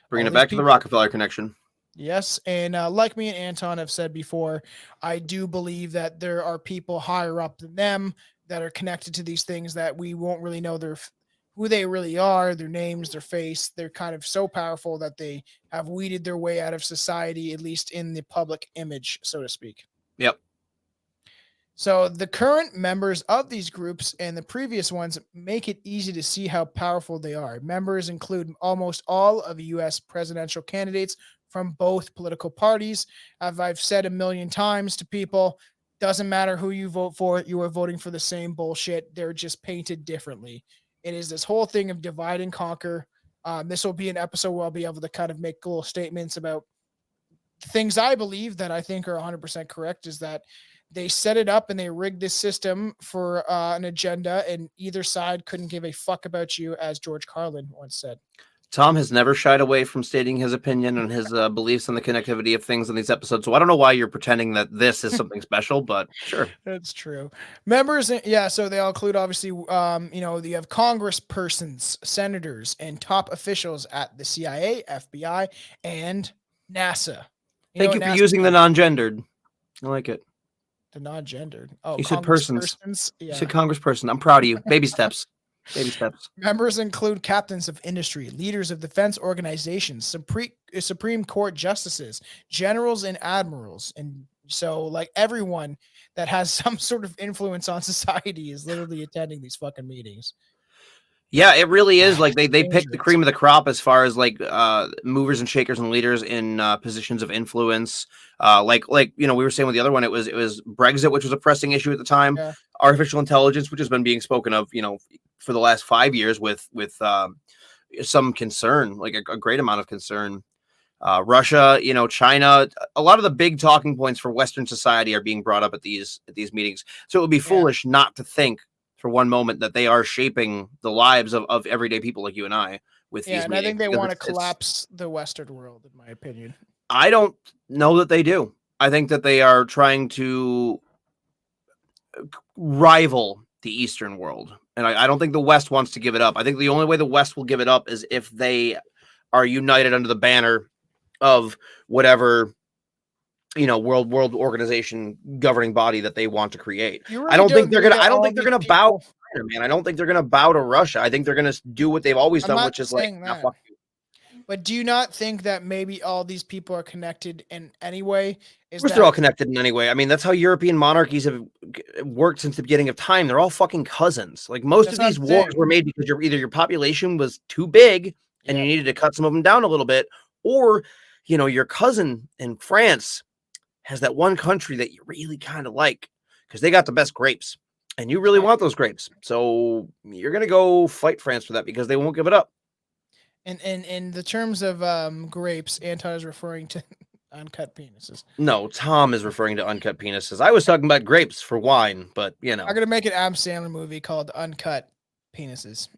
Bringing it back to the Rockefeller connection. Yes, and like me and Anton have said before, I do believe that there are people higher up than them that are connected to these things that we won't really know who they really are, their names, their face. They're kind of so powerful that they have weeded their way out of society, at least in the public image, so to speak. Yep. So the current members of these groups and the previous ones make it easy to see how powerful they are. Members include almost all of the U.S. presidential candidates from both political parties. As I've said a million times to people, doesn't matter who you vote for, you are voting for the same bullshit. They're just painted differently. It is this whole thing of divide and conquer. This will be an episode where I'll be able to kind of make little statements about things I believe that I think are 100% correct, is that they set it up and they rigged this system for an agenda, and either side couldn't give a fuck about you, as George Carlin once said. Tom has never shied away from stating his opinion and his beliefs on the connectivity of things in these episodes. So I don't know why you're pretending that this is something special, but sure. That's true. Members, yeah, so they all include, obviously, you have congresspersons, senators, and top officials at the CIA, FBI, and NASA. Thank you for using the non-gendered. I like it. The non-gendered. Oh, you said persons. Yeah. You said congressperson. I'm proud of you. Baby steps. Baby steps. Members include captains of industry, leaders of defense organizations, Supreme Court justices, generals, and admirals. And so, like, everyone that has some sort of influence on society is literally attending these fucking meetings. Yeah, it really is. Like they pick the cream of the crop as far as like movers and shakers and leaders in positions of influence. Like we were saying with the other one, it was Brexit, which was a pressing issue at the time. Yeah. Artificial intelligence, which has been being spoken of, for the last 5 years with some concern, like a great amount of concern. Russia, China, a lot of the big talking points for Western society are being brought up at these meetings. So it would be foolish not to think for one moment that they are shaping the lives of everyday people like you and I with these meetings. I think they want to collapse the Western world, in my opinion. I don't know that they do. I think that they are trying to rival the Eastern world. And I don't think the West wants to give it up. I think the only way the West will give it up is if they are united under the banner of whatever world organization governing body that they want to create. Really I don't think they're gonna bow, man. I don't think they're gonna bow to Russia. I think they're gonna do what they've always done, which is like, nah, fuck you. But do you not think that maybe all these people are connected in any way? They're all connected in any way. I mean, that's how European monarchies have worked since the beginning of time. They're all fucking cousins. Like most of these wars were made because either your population was too big and you needed to cut some of them down a little bit, or your cousin in France has that one country that you really kind of like because they got the best grapes and you really want those grapes. So you're going to go fight France for that because they won't give it up. And in the terms of grapes, Anton is referring to Uncut penises. No, Tom is referring to uncut penises. I was talking about grapes for wine, but you know. I'm gonna make an Adam Sandler movie called Uncut Penises.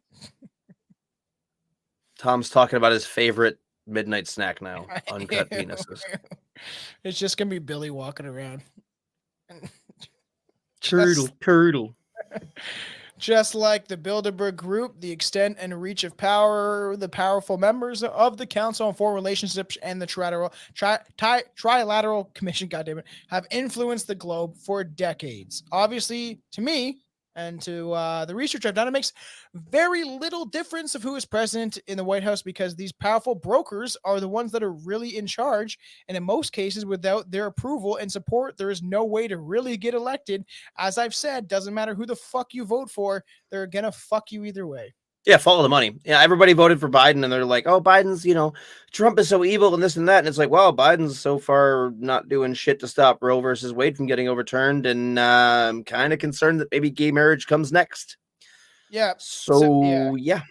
Tom's talking about his favorite midnight snack now. Uncut penises. It's just gonna be Billy walking around. Turtle. Just like the Bilderberg Group, the extent and reach of power, the powerful members of the Council on Foreign Relationships and the Trilateral Commission, goddammit, have influenced the globe for decades. Obviously, to me and to the research I've done, it makes very little difference of who is president in the White House because these powerful brokers are the ones that are really in charge. And in most cases, without their approval and support, there is no way to really get elected. As I've said, doesn't matter who the fuck you vote for, they're going to fuck you either way. Yeah, follow the money. Yeah, everybody voted for Biden, and they're like, oh, Biden's, Trump is so evil and this and that. And it's like, well, Biden's so far not doing shit to stop Roe versus Wade from getting overturned. And I'm kind of concerned that maybe gay marriage comes next. Yeah. So yeah.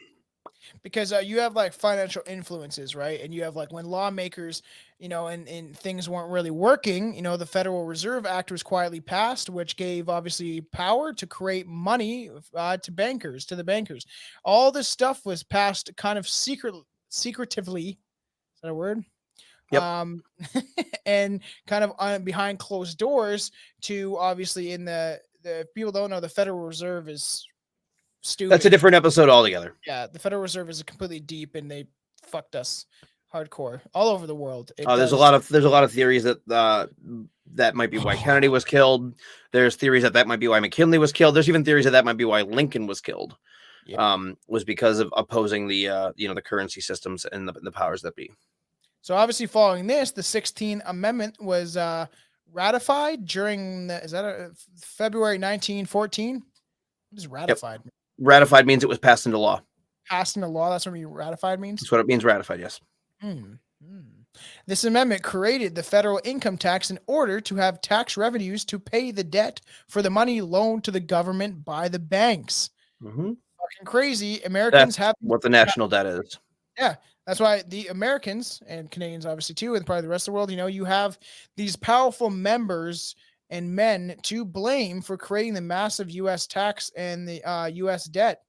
Because you have like financial influences, right? And you have like when lawmakers, and things weren't really working, the Federal Reserve Act was quietly passed, which gave obviously power to create money to the bankers. All this stuff was passed kind of secretively. Is that a word? Yep. And kind of behind closed doors to obviously in the people don't know the Federal Reserve is stupid. That's a different episode altogether. Yeah, the Federal Reserve is completely deep, and they fucked us hardcore all over the world. There's a lot of theories that that might be why Kennedy was killed. There's theories that might be why McKinley was killed. There's even theories that might be why Lincoln was killed. Yeah. Was because of opposing the the currency systems and the powers that be. So obviously, following this, the 16th Amendment was ratified during February 1914. What is ratified? Yep. Ratified means it was passed into law. Passed into law. That's what ratified means. That's what it means. Ratified. Yes. This amendment created the federal income tax in order to have tax revenues to pay the debt for the money loaned to the government by the banks. Mm-hmm. Fucking crazy. Americans have what the national debt is. Yeah. That's why the Americans and Canadians, obviously, too, and probably the rest of the world, you have these powerful members and men to blame for creating the massive U.S. tax and the U.S. debt.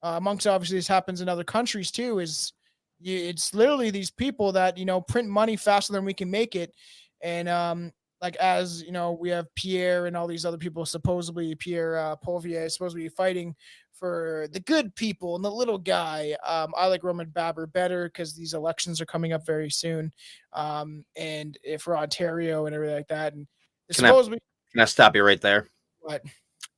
Amongst, obviously, this happens in other countries, too, it's literally these people that, print money faster than we can make it. And we have Pierre and all these other people, supposedly Pierre Polvier is supposed to be fighting for the good people and the little guy. I like Roman Baber better because these elections are coming up very soon. And for Ontario and everything like that. And can I stop you right there? What?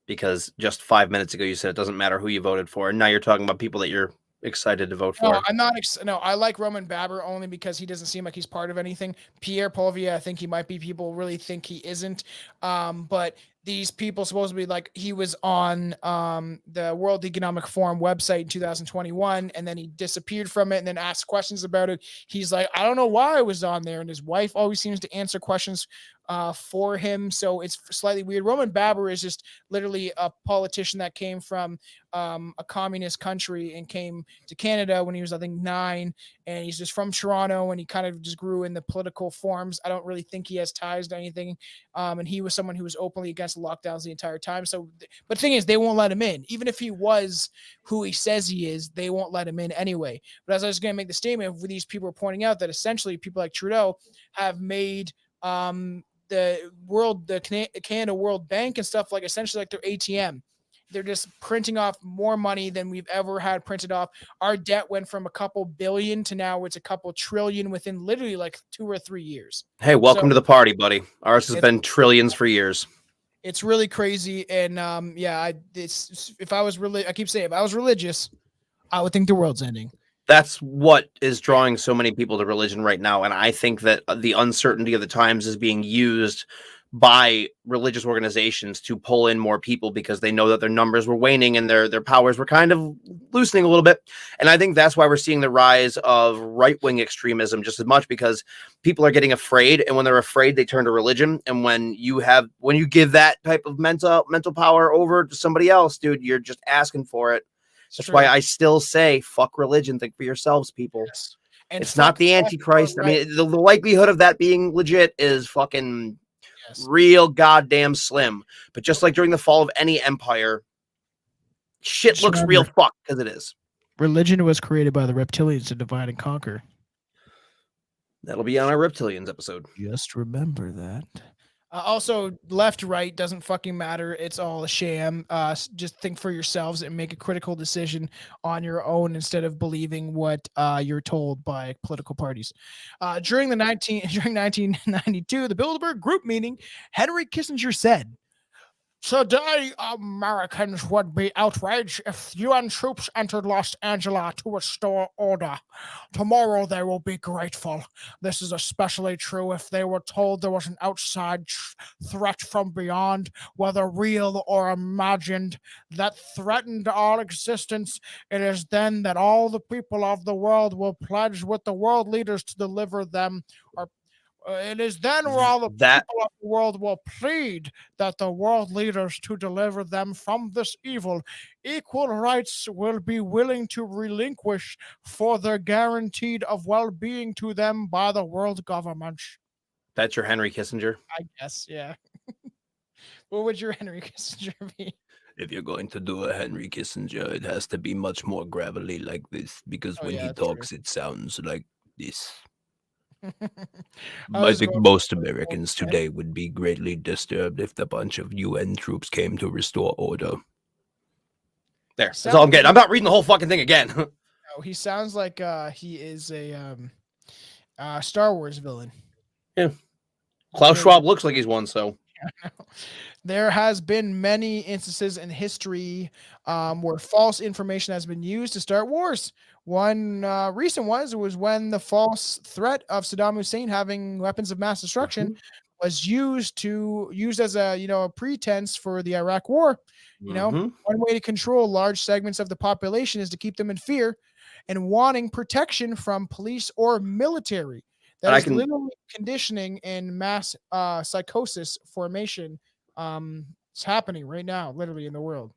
Because just 5 minutes ago you said it doesn't matter who you voted for, and now you're talking about people that you're excited to vote for. No, I'm not. No, I like Roman Baber only because he doesn't seem like he's part of anything. Pierre Polvier, I think he might be. People really think he isn't. But these people supposed to be like he was on the World Economic Forum website in 2021, and then he disappeared from it and then asked questions about it. He's like, I don't know why I was on there, and his wife always seems to answer questions for him, so it's slightly weird. Roman Baber is just literally a politician that came from a communist country and came to Canada when he was, I think, 9, and he's just from Toronto, and he kind of just grew in the political forms. I don't really think he has ties to anything, and he was someone who was openly against lockdowns the entire time. So, but the thing is, they won't let him in. Even if he was who he says he is, they won't let him in anyway. But as I was going to make the statement, these people are pointing out that essentially people like Trudeau have made the Canada World Bank and stuff like essentially like their ATM. They're just printing off more money than we've ever had printed off. Our debt went from a couple billion to now it's a couple trillion within literally like 2 or 3 years. Hey, welcome to the party, buddy. Ours has been trillions for years. It's really crazy. And if I was religious, I would think the world's ending. That's what is drawing so many people to religion right now. And I think that the uncertainty of the times is being used by religious organizations to pull in more people because they know that their numbers were waning and their powers were kind of loosening a little bit. And I think that's why we're seeing the rise of right-wing extremism just as much, because people are getting afraid, and when they're afraid, they turn to religion. And when you give that type of mental power over to somebody else, dude, you're just asking for it. That's why I still say, fuck religion. Think for yourselves, people. Yes. And It's not the Antichrist. I mean, the likelihood of that being legit is fucking real goddamn slim. But just like during the fall of any empire, shit Just looks real fucked because it is. Religion was created by the reptilians to divide and conquer. That'll be on our reptilians episode. Just remember that. Also, left, right doesn't fucking matter. It's all a sham. Just think for yourselves and make a critical decision on your own instead of believing what you're told by political parties. During 1992, the Bilderberg Group meeting, Henry Kissinger said, "Today, Americans would be outraged if UN troops entered Los Angeles to restore order. Tomorrow, they will be grateful. This is especially true if they were told there was an outside threat from beyond, whether real or imagined, that threatened our existence. It is then that all the people of the world will pledge with the world leaders to deliver them, or it is then where all the people of the world will plead that the world leaders to deliver them from this evil. Equal rights will be willing to relinquish for their guaranteed of well-being to them by the world government." That's your Henry Kissinger? I guess, yeah. What would your Henry Kissinger be? If you're going to do a Henry Kissinger, it has to be much more gravelly like this, because when he talks, it sounds like this. I think most Americans today would be greatly disturbed if the bunch of UN troops came to restore order. There. That's all I'm getting. I'm not reading the whole fucking thing again. No, he sounds like he is a Star Wars villain. Yeah. Klaus Schwab looks like he's one, so. There has been many instances in history where false information has been used to start wars. One recent was when the false threat of Saddam Hussein having weapons of mass destruction was used as a pretense for the Iraq War. One way to control large segments of the population is to keep them in fear and wanting protection from police or military. That is literally conditioning and mass psychosis formation. It's happening right now, literally in the world.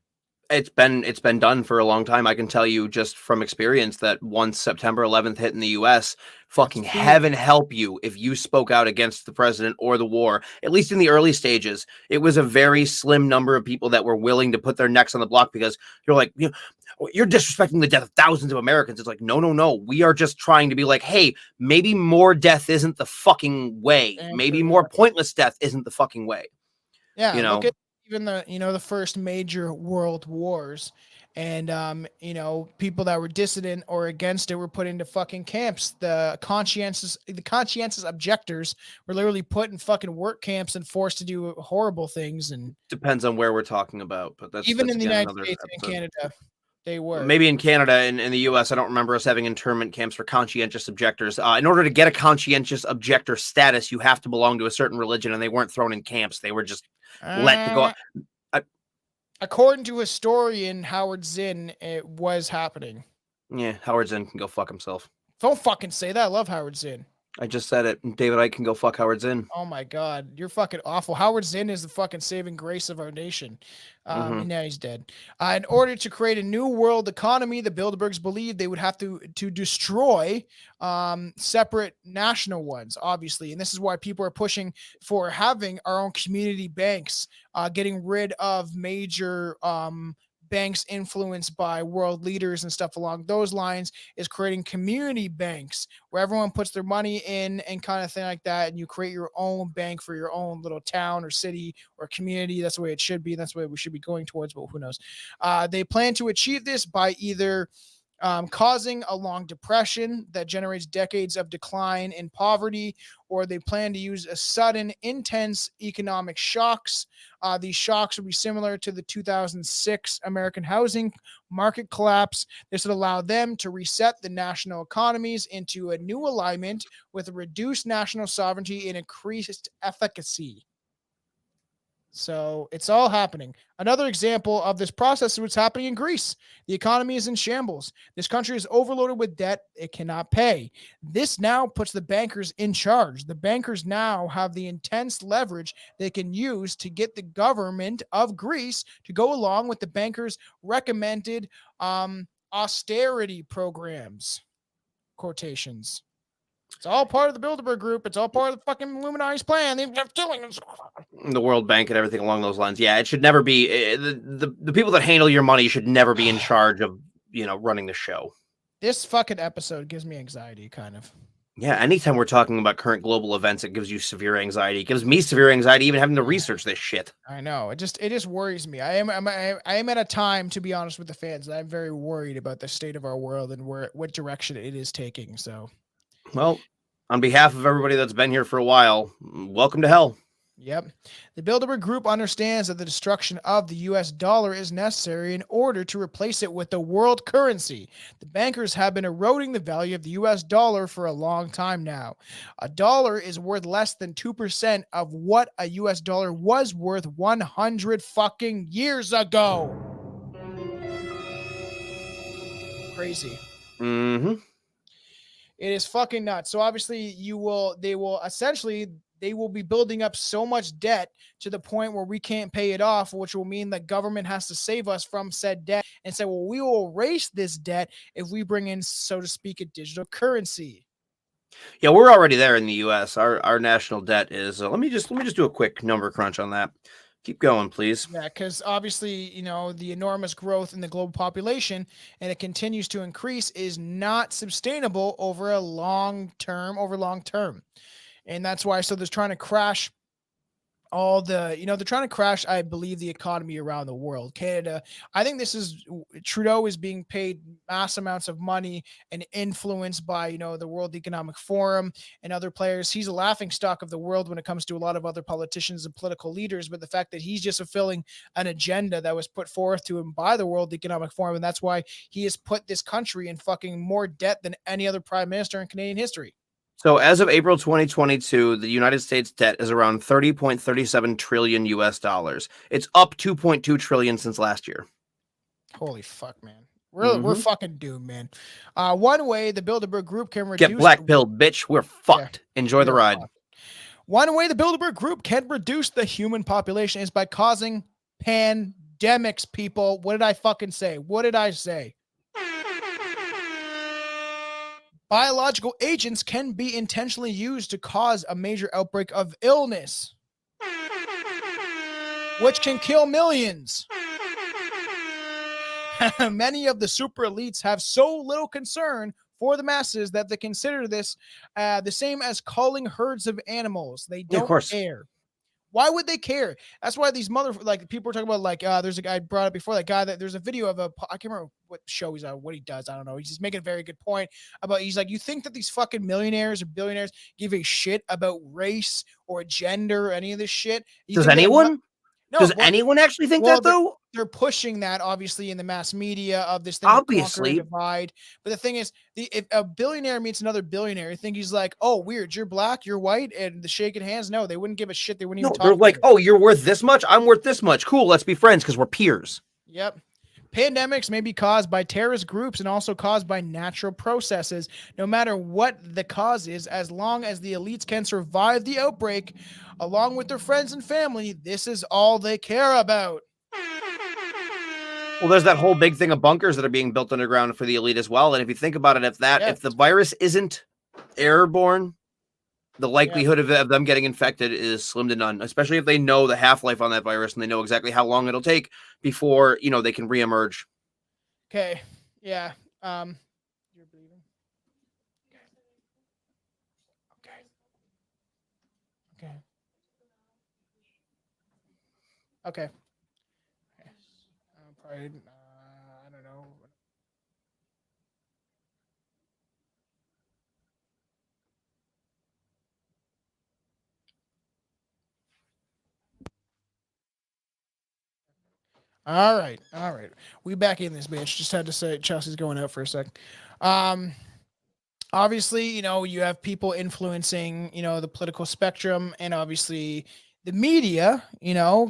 It's been done for a long time. I can tell you just from experience that once September 11th hit in the U.S., fucking heaven help you if you spoke out against the president or the war. At least in the early stages, it was a very slim number of people that were willing to put their necks on the block, because you're like, you're disrespecting the death of thousands of Americans. It's like, no. We are just trying to be like, hey, maybe more death isn't the fucking way. Maybe more pointless death isn't the fucking way. Yeah, look at even the first major world wars, and people that were dissident or against it were put into fucking camps. The conscientious objectors were literally put in fucking work camps and forced to do horrible things. And depends on where we're talking about, but that's even in the United States and Canada. They were. Maybe in Canada and in the U.S., I don't remember us having internment camps for conscientious objectors. In order to get a conscientious objector status, you have to belong to a certain religion, and they weren't thrown in camps. They were just let to go. According to historian Howard Zinn, it was happening. Yeah, Howard Zinn can go fuck himself. Don't fucking say that. I love Howard Zinn. I just said it. David Icke can go fuck Howard Zinn. Oh my God, you're fucking awful. Howard Zinn is the fucking saving grace of our nation. Now he's dead. In order to create a new world economy, the Bilderbergs believed they would have to destroy separate national ones, obviously. And this is why people are pushing for having our own community banks, getting rid of major banks influenced by world leaders and stuff along those lines, is creating community banks where everyone puts their money in and kind of thing like that. And you create your own bank for your own little town or city or community. That's the way it should be. That's the way we should be going towards, but who knows? They plan to achieve this by either causing a long depression that generates decades of decline in poverty, or they plan to use a sudden, intense economic shocks. These shocks would be similar to the 2006 American housing market collapse. This would allow them to reset the national economies into a new alignment with reduced national sovereignty and increased efficacy. So it's all happening. Another example of this process is what's happening in Greece. The economy is in shambles. This country is overloaded with debt it cannot pay. This now puts the bankers in charge. The bankers now have the intense leverage they can use to get the government of Greece to go along with the bankers' recommended austerity programs. quotations. It's all part of the Bilderberg Group. It's all part of the fucking Illuminati's plan. They're killing us. The World Bank and everything along those lines. Yeah, it should never be the people that handle your money should never be in charge of, running the show. This fucking episode gives me anxiety, kind of. Yeah, anytime we're talking about current global events, it gives you severe anxiety. It gives me severe anxiety even having to research this shit. I know. It just worries me. I am at a time, to be honest with the fans, that I'm very worried about the state of our world and what direction it is taking. So, well, on behalf of everybody that's been here for a while, welcome to hell. Yep. The Bilderberg Group understands that the destruction of the US dollar is necessary in order to replace it with the world currency. The bankers have been eroding the value of the US dollar for a long time now. A dollar is worth less than 2% of what a US dollar was worth 100 fucking years ago. Crazy. Mm-hmm. It is fucking nuts. So obviously they will be building up so much debt to the point where we can't pay it off, which will mean the government has to save us from said debt and say, well, we will erase this debt if we bring in, so to speak, a digital currency. Yeah, we're already there in the U.S. Our national debt is. Let me just do a quick number crunch on that. Keep going, please. Yeah, because obviously, the enormous growth in the global population, and it continues to increase, is not sustainable over long term. And that's why, so they're trying to crash they're trying to crash, I believe, the economy around the world. Canada, I think Trudeau is being paid mass amounts of money and influenced by, the World Economic Forum and other players. He's a laughingstock of the world when it comes to a lot of other politicians and political leaders, but the fact that he's just fulfilling an agenda that was put forth to him by the World Economic Forum, and that's why he has put this country in fucking more debt than any other prime minister in Canadian history. So as of April 2022, the United States debt is around 30.37 trillion US dollars. It's up 2.2 trillion since last year. Holy fuck, man. We're fucking doomed, man. One way the Bilderberg Group can reduce... Get black-pilled, bitch. We're fucked. Yeah, enjoy the ride. Fucked. One way the Bilderberg Group can reduce the human population is by causing pandemics, people. What did I fucking say? What did I say? Biological agents can be intentionally used to cause a major outbreak of illness, which can kill millions. Many of the super elites have so little concern for the masses that they consider this the same as culling herds of animals. They don't care. Why would they care? That's why these people were talking about, there's a guy I brought up before, that guy that there's a video of I can't remember what show he's on, what he does. I don't know. He's just making a very good point about, he's like, you think that these fucking millionaires or billionaires give a shit about race or gender or any of this shit? Does anyone? Does anyone actually think that though? They're pushing that obviously in the mass media of this thing. Obviously, divide. But the thing is, if a billionaire meets another billionaire, you think he's like, oh, weird, you're black, you're white, and the shaking hands. No, they wouldn't give a shit. They wouldn't even talk. They're like, oh, you're worth this much. I'm worth this much. Cool, let's be friends because we're peers. Yep. Pandemics may be caused by terrorist groups and also caused by natural processes. No matter what the cause is, as long as the elites can survive the outbreak, along with their friends and family, this is all they care about. Well, there's that whole big thing of bunkers that are being built underground for the elite as well. And if you think about it, if the virus isn't airborne, the likelihood of them getting infected is slim to none, especially if they know the half-life on that virus and they know exactly how long it'll take before, they can reemerge. Okay. Yeah. You're bleeding. Okay. Probably, I don't know. All right. We back in this bitch. Just had to say Chelsea's going out for a sec. Obviously, you have people influencing, the political spectrum, and obviously the media,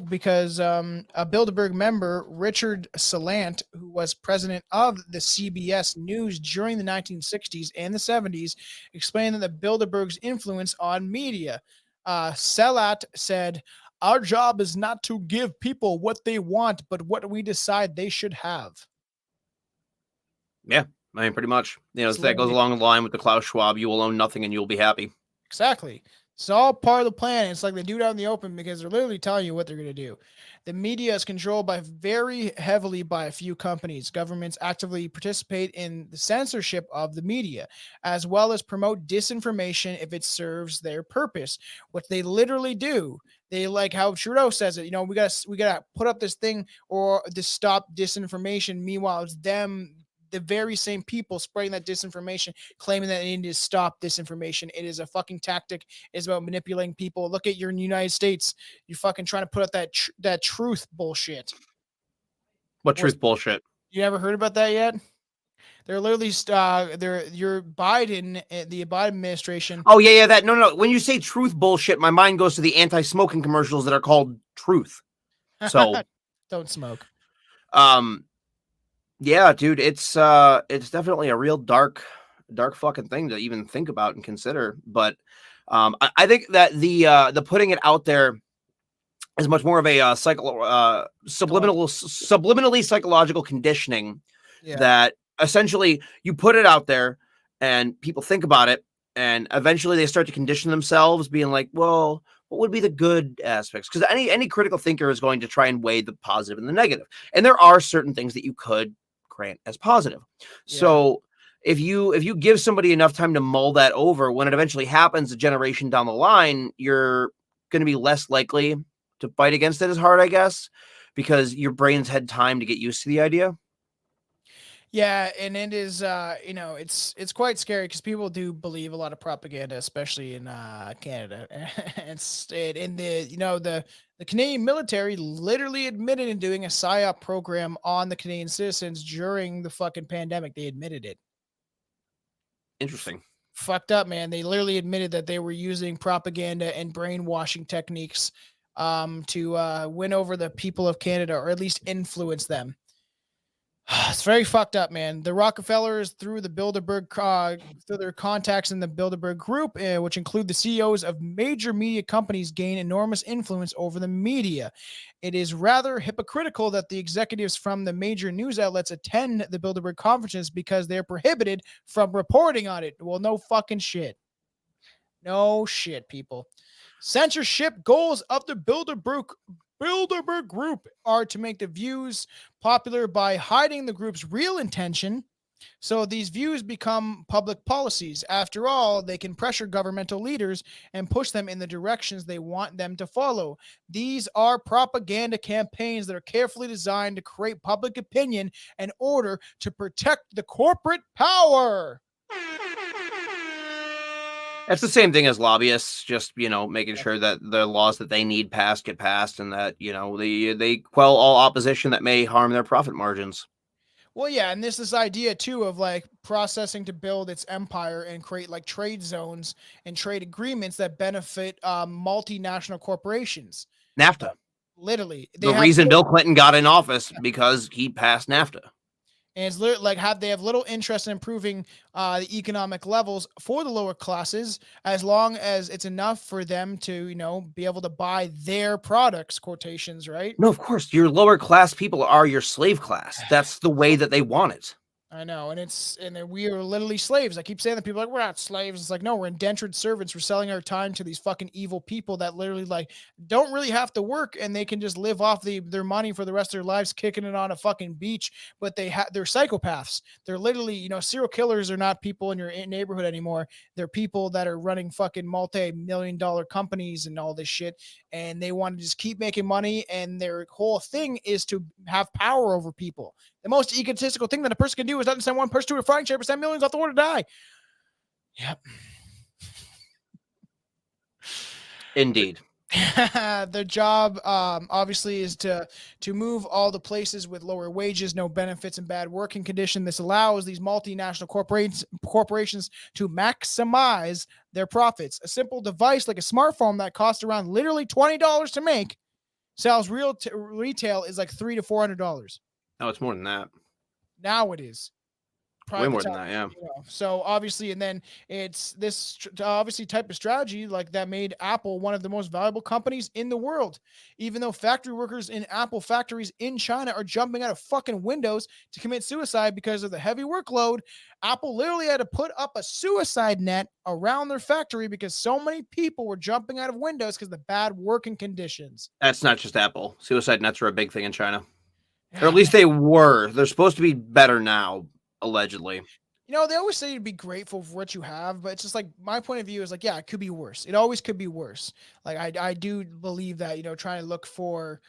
because a Bilderberg member, Richard Salant, who was president of the CBS News during the 1960s and the 70s, explained that the Bilderberg's influence on media. Salant said, "Our job is not to give people what they want, but what we decide they should have." Yeah. I mean, pretty much. You know, It's that goes literally- along the line with the Klaus Schwab, you will own nothing and you'll be happy. Exactly. It's all part of the plan. It's like they do it out in the open because they're literally telling you what they're going to do. The media is controlled by very heavily by a few companies. Governments actively participate in the censorship of the media, as well as promote disinformation if it serves their purpose, which they literally do. They like how Trudeau says it. You know, we gotta put up this thing or to stop disinformation. Meanwhile, it's them, the very same people spreading that disinformation, claiming that they need to stop disinformation. It is a fucking tactic. It's about manipulating people. Look at your United States. You're fucking trying to put up that truth bullshit. What truth bullshit? You ever heard about that yet? They're literally your Biden, the Biden administration. Oh yeah, that no. When you say truth bullshit, my mind goes to the anti-smoking commercials that are called truth. So don't smoke. Yeah, dude, it's definitely a real dark fucking thing to even think about and consider. But I think that the putting it out there is much more of a subliminally psychological conditioning that essentially you put it out there and people think about it, and eventually they start to condition themselves, being like, well, what would be the good aspects? Because any critical thinker is going to try and weigh the positive and the negative, and there are certain things that you could grant as positive. So if you give somebody enough time to mull that over, when it eventually happens a generation down the line, you're going to be less likely to fight against it as hard, I guess, because your brain's had time to get used to the idea. Yeah, and it is, it's quite scary because people do believe a lot of propaganda, especially in Canada. And the Canadian military literally admitted in doing a PSYOP program on the Canadian citizens during the fucking pandemic. They admitted it. Interesting. Fucked up, man. They literally admitted that they were using propaganda and brainwashing techniques to win over the people of Canada, or at least influence them. It's very fucked up, man. The Rockefellers, through the Bilderberg, through their contacts in the Bilderberg Group, which include the CEOs of major media companies, gain enormous influence over the media. It is rather hypocritical that the executives from the major news outlets attend the Bilderberg conferences because they're prohibited from reporting on it. Well, no fucking shit. No shit, people. Censorship goals of the Bilderberg Group are to make the views popular by hiding the group's real intention, so these views become public policies. After all, they can pressure governmental leaders and push them in the directions they want them to follow. These are propaganda campaigns that are carefully designed to create public opinion in order to protect the corporate power. That's the same thing as lobbyists, just, making sure that the laws that they need passed get passed, and that, they quell all opposition that may harm their profit margins. Well, yeah, and this idea too of like processing to build its empire and create like trade zones and trade agreements that benefit multinational corporations. NAFTA. Literally, The reason Bill Clinton got in office because he passed NAFTA. And it's like they have little interest in improving the economic levels for the lower classes, as long as it's enough for them to, be able to buy their products, quotations, right? No, of course. Your lower class people are your slave class. That's the way that they want it. I know, and we are literally slaves. I keep saying that people are like, we're not slaves. It's like, no, we're indentured servants. We're selling our time to these fucking evil people that literally like don't really have to work, and they can just live off their money for the rest of their lives, kicking it on a fucking beach. But they're psychopaths. They're literally, serial killers are not people in your neighborhood anymore. They're people that are running fucking multi-million-dollar companies and all this shit, and they want to just keep making money. And their whole thing is to have power over people. The most egotistical thing that a person can do is not to send one person to a frying pan, but send millions off the war to die. Yep. Indeed. Their job, obviously, is to move all the places with lower wages, no benefits, and bad working condition. This allows these multinational corporations to maximize their profits. A simple device like a smartphone that costs around literally $20 to make sells retail is like $300 to $400. No, it's more than that. Now it is. Way more than that, yeah. So obviously, and then it's this obviously type of strategy like that made Apple one of the most valuable companies in the world. Even though factory workers in Apple factories in China are jumping out of fucking windows to commit suicide because of the heavy workload, Apple literally had to put up a suicide net around their factory because so many people were jumping out of windows because of the bad working conditions. That's not just Apple. Suicide nets are a big thing in China. Or Yeah, at least they were. They're supposed to be better now, allegedly. they always say to be grateful for what you have, but it's just like my point of view is like, yeah, it could be worse. It always could be worse. Like I do believe that, trying to look for,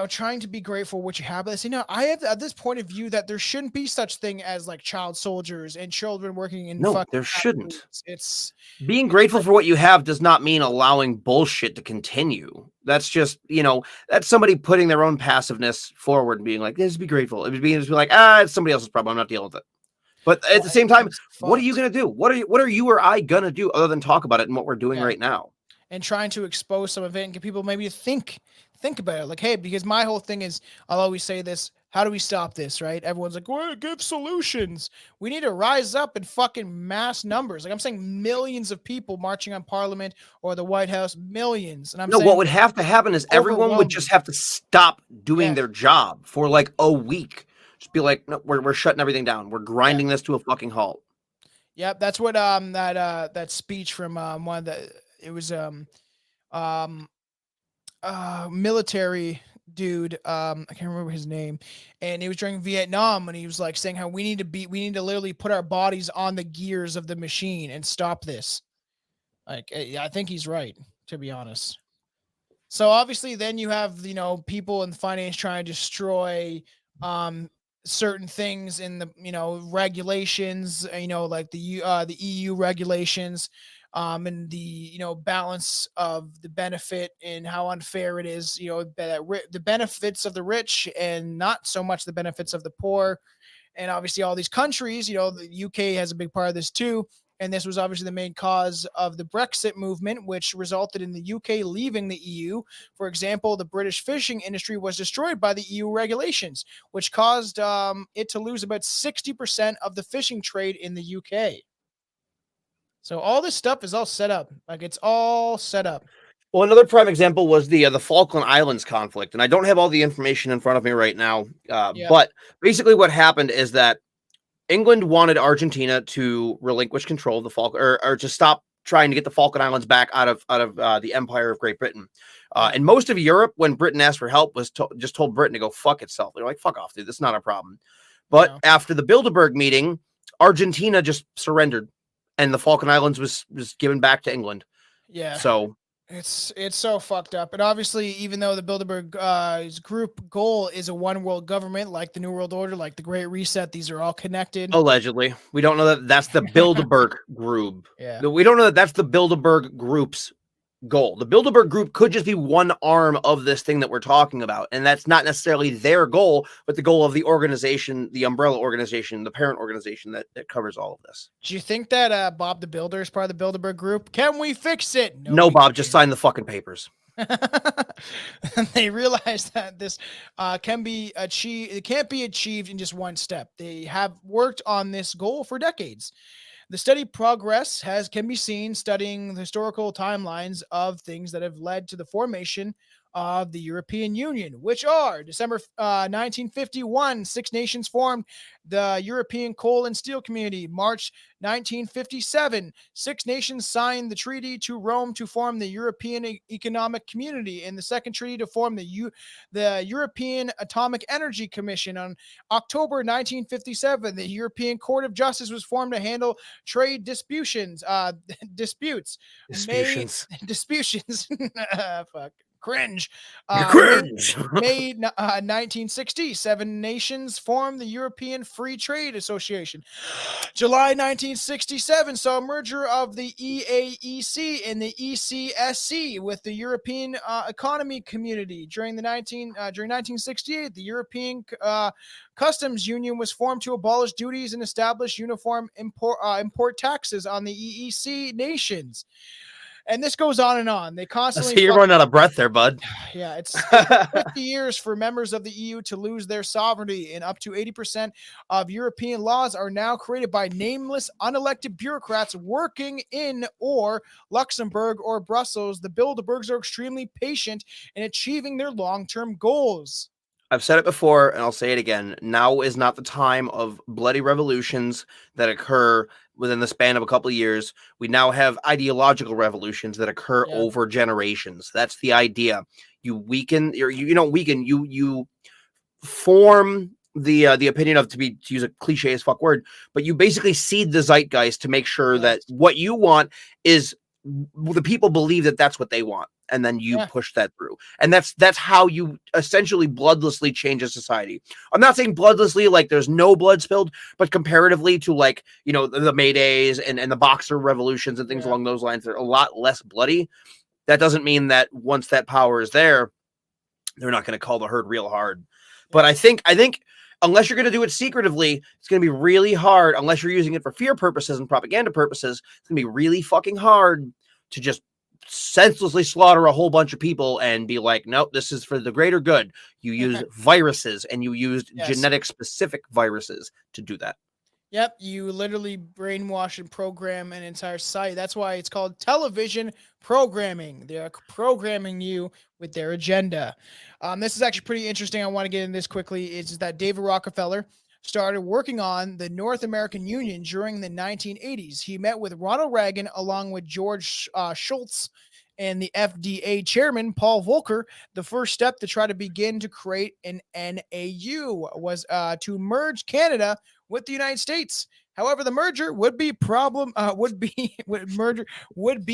trying to be grateful for what you have. But I have at this point of view that there shouldn't be such thing as like child soldiers and children working in No, fucking there shouldn't. factories. It's Being grateful for what you have does not mean allowing bullshit to continue. That's just, that's somebody putting their own passiveness forward and being like, just be grateful. It would be like, it's somebody else's problem. I'm not dealing with it. But at the same time, what are you going to do? What are you or I going to do other than talk about it and what we're doing right now? And trying to expose some of it and get people maybe to think about it. Like, hey, because my whole thing is, I'll always say this, how do we stop this, right? Everyone's like, well, give solutions. We need to rise up in fucking mass numbers. Like I'm saying millions of people marching on Parliament or the White House, millions. And I'm saying what would have to happen is everyone would just have to stop doing their job for like a week. Just be like, no, we're shutting everything down. We're grinding this to a fucking halt. Yep, that's what that speech from one of the military dude, I can't remember his name, and it was during Vietnam, and he was like saying how we need to literally put our bodies on the gears of the machine and stop this. Like I think he's right, to be honest. So obviously then you have people in finance trying to destroy certain things in the regulations, like the EU regulations, and the balance of the benefit and how unfair it is, the benefits of the rich and not so much the benefits of the poor. And obviously all these countries, the UK has a big part of this too. And this was obviously the main cause of the Brexit movement, which resulted in the UK leaving the EU. For example, the British fishing industry was destroyed by the EU regulations, which caused it to lose about 60% of the fishing trade in the UK. So all this stuff is all set up. Like it's all set up. Well, another prime example was the Falkland Islands conflict, and I don't have all the information in front of me right now. But basically, what happened is that England wanted Argentina to relinquish control of the Falkland, or to stop trying to get the Falkland Islands back out of the Empire of Great Britain. And most of Europe, when Britain asked for help, was just told Britain to go fuck itself. They're like, fuck off, dude. That's not a problem. But after the Bilderberg meeting, Argentina just surrendered, and the Falkland Islands was given back to England. Yeah. So it's so fucked up. And obviously, even though the Bilderberg group goal is a one world government, like the New World Order, like the Great Reset, these are all connected. Allegedly. We don't know that that's the Bilderberg group. Yeah. We don't know that that's the Bilderberg group's goal. The Bilderberg group could just be one arm of this thing that we're talking about. And that's not necessarily their goal, but the goal of the organization, the umbrella organization, the parent organization that covers all of this. Do you think that Bob the Builder is part of the Bilderberg group? Can we fix it? No, Bob, just sign the fucking papers. They realized that this can be achieved. It can't be achieved in just one step. They have worked on this goal for decades. The steady progress can be seen studying the historical timelines of things that have led to the formation of the European Union, which are December 1951, 6 nations formed the European Coal and Steel Community. March 1957, 6 nations signed the treaty to Rome to form the European Economic Community, and the second treaty to form the European Atomic Energy Commission. On October 1957, the European Court of Justice was formed to handle trade disputes. Fuck. Cringe. Cringe. May 1960, 7 nations formed the European Free Trade Association. July 1967 saw a merger of the EAEC and the ECSC with the European Economy Community. During 1968, the European Customs Union was formed to abolish duties and establish uniform import taxes on the EEC nations. And this goes on and on. They I constantly. see you're running out of breath there, bud. Yeah, it's 50 years for members of the EU to lose their sovereignty, and up to 80% of European laws are now created by nameless, unelected bureaucrats working in or Luxembourg or Brussels. The Bilderbergs are extremely patient in achieving their long-term goals. I've said it before, and I'll say it again. Now is not the time of bloody revolutions that occur within the span of a couple of years. We now have ideological revolutions that occur over generations. That's the idea. You weaken, or you don't weaken. You form the opinion of, to use a cliche as fuck word, but you basically seed the zeitgeist to make sure that what you want is the people believe that that's what they want. And then you push that through. And that's how you essentially bloodlessly change a society. I'm not saying bloodlessly like there's no blood spilled, but comparatively to like, the Maydays and the Boxer revolutions and things along those lines, they're a lot less bloody. That doesn't mean that once that power is there, they're not going to call the herd real hard. But I think unless you're going to do it secretively, it's going to be really hard, unless you're using it for fear purposes and propaganda purposes. It's going to be really fucking hard to just senselessly slaughter a whole bunch of people and be like, nope, this is for the greater good. You use viruses, and you used genetic specific viruses to do that. Yep, you literally brainwash and program an entire society. That's why it's called television programming. They're programming you with their agenda. This is actually pretty interesting. I want to get into this quickly. It's that David Rockefeller started working on the North American Union during the 1980s. He met with Ronald Reagan along with George Shultz and the FDA chairman, Paul Volcker. The first step to try to begin to create an NAU was to merge Canada with the United States. However, the merger would be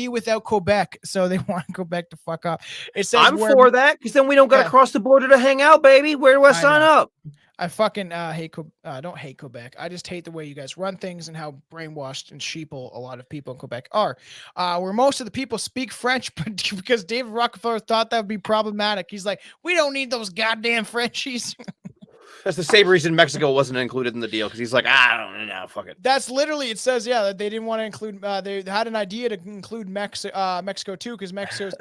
without Quebec, so they want Quebec to fuck up. It says I'm for that, because then we don't got to cross the border to hang out, baby. Where do I sign up? I fucking hate I don't hate Quebec. I just hate the way you guys run things and how brainwashed and sheeple a lot of people in Quebec are. Where most of the people speak French, but because David Rockefeller thought that would be problematic, he's like, we don't need those goddamn Frenchies. That's the same reason Mexico wasn't included in the deal, because he's like, I don't know, fuck it. That's literally, it says, that they didn't want to include, they had an idea to include Mexico too, because Mexico's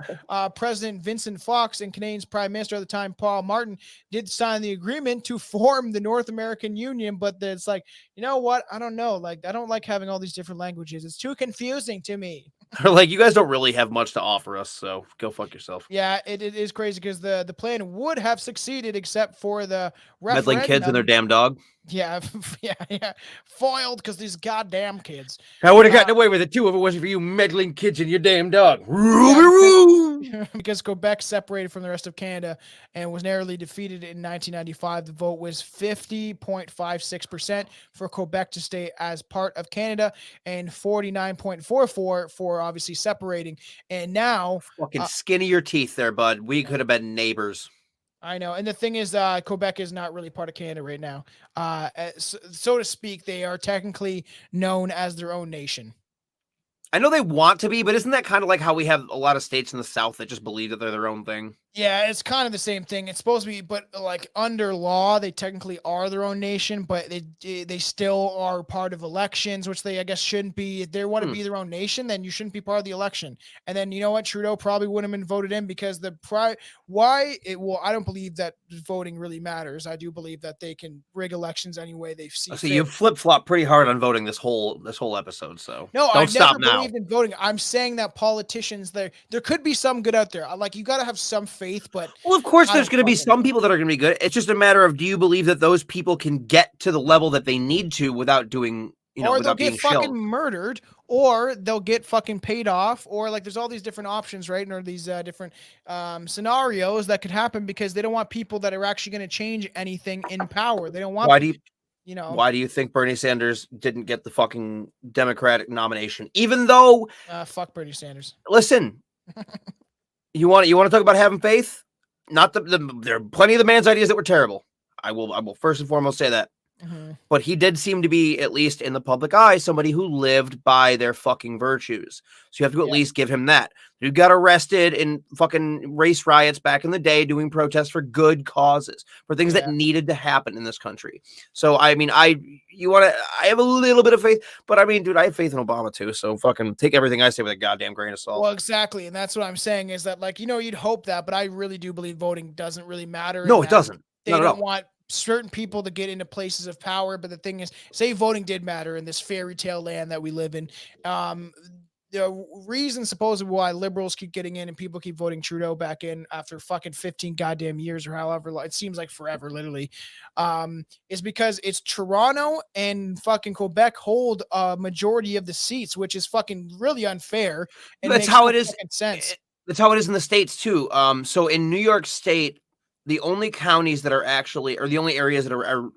President Vincent Fox and Canadian's Prime Minister at the time, Paul Martin, did sign the agreement to form the North American Union, but it's like, you know what? I don't know. Like, I don't like having all these different languages. It's too confusing to me. Like, you guys don't really have much to offer us, so go fuck yourself. Yeah, it is crazy, because the plan would have succeeded except for the referendum. Meddling kids and their damn dog. Yeah, foiled because these goddamn kids. I would have gotten away with it too if it wasn't for you meddling kids and your damn dog. Because Quebec separated from the rest of Canada and was narrowly defeated in 1995. The vote was 50.56% for Quebec to stay as part of Canada, and 49.44% for obviously separating. And now, fucking skin of your teeth there, bud. We could have been neighbors. I know. And the thing is, Quebec is not really part of Canada right now. So to speak, they are technically known as their own nation. I know they want to be, but isn't that kind of like how we have a lot of states in the South that just believe that they're their own thing? Yeah, it's kind of the same thing. It's supposed to be, but like under law, they technically are their own nation, but they still are part of elections, which they, I guess, shouldn't be. If they want to be their own nation, then you shouldn't be part of the election. And then, you know what? Trudeau probably wouldn't have been voted in because I don't believe that voting really matters. I do believe that they can rig elections any way they see fit. You flip-flop pretty hard on voting this whole episode, so no, don't stop now. I never believed in voting. I'm saying that politicians, there could be some good out there. Like, you got to have some faith, but well, of course there's going to be some people that are going to be good. It's just a matter of, do you believe that those people can get to the level that they need to without doing, or they'll get fucking murdered, or they'll get fucking paid off, or like there's all these different options, right? Or these different scenarios that could happen because they don't want people that are actually going to change anything in power. They don't want. Why do you think Bernie Sanders didn't get the fucking Democratic nomination, even though? Fuck Bernie Sanders. Listen. You want to talk about having faith? Not there are plenty of the man's ideas that were terrible. I will first and foremost say that. But he did seem to be, at least in the public eye, somebody who lived by their fucking virtues. So you have to at least give him that. He got arrested in fucking race riots back in the day, doing protests for good causes, for things that needed to happen in this country. So, I mean, I have a little bit of faith, but I mean, dude, I have faith in Obama too. So fucking take everything I say with a goddamn grain of salt. Well, exactly. And that's what I'm saying is that, like, you'd hope that, but I really do believe voting doesn't really matter. No, it doesn't. They don't want certain people to get into places of power. But the thing is, say voting did matter in this fairy tale land that we live in. The reason supposedly why liberals keep getting in and people keep voting Trudeau back in after fucking 15 goddamn years or however, it seems like forever, literally, is because it's Toronto and fucking Quebec hold a majority of the seats, which is fucking really unfair. And that's how it is. Sense. That's how it is in the States too. So in New York State, the only counties that are actually, or the only areas that are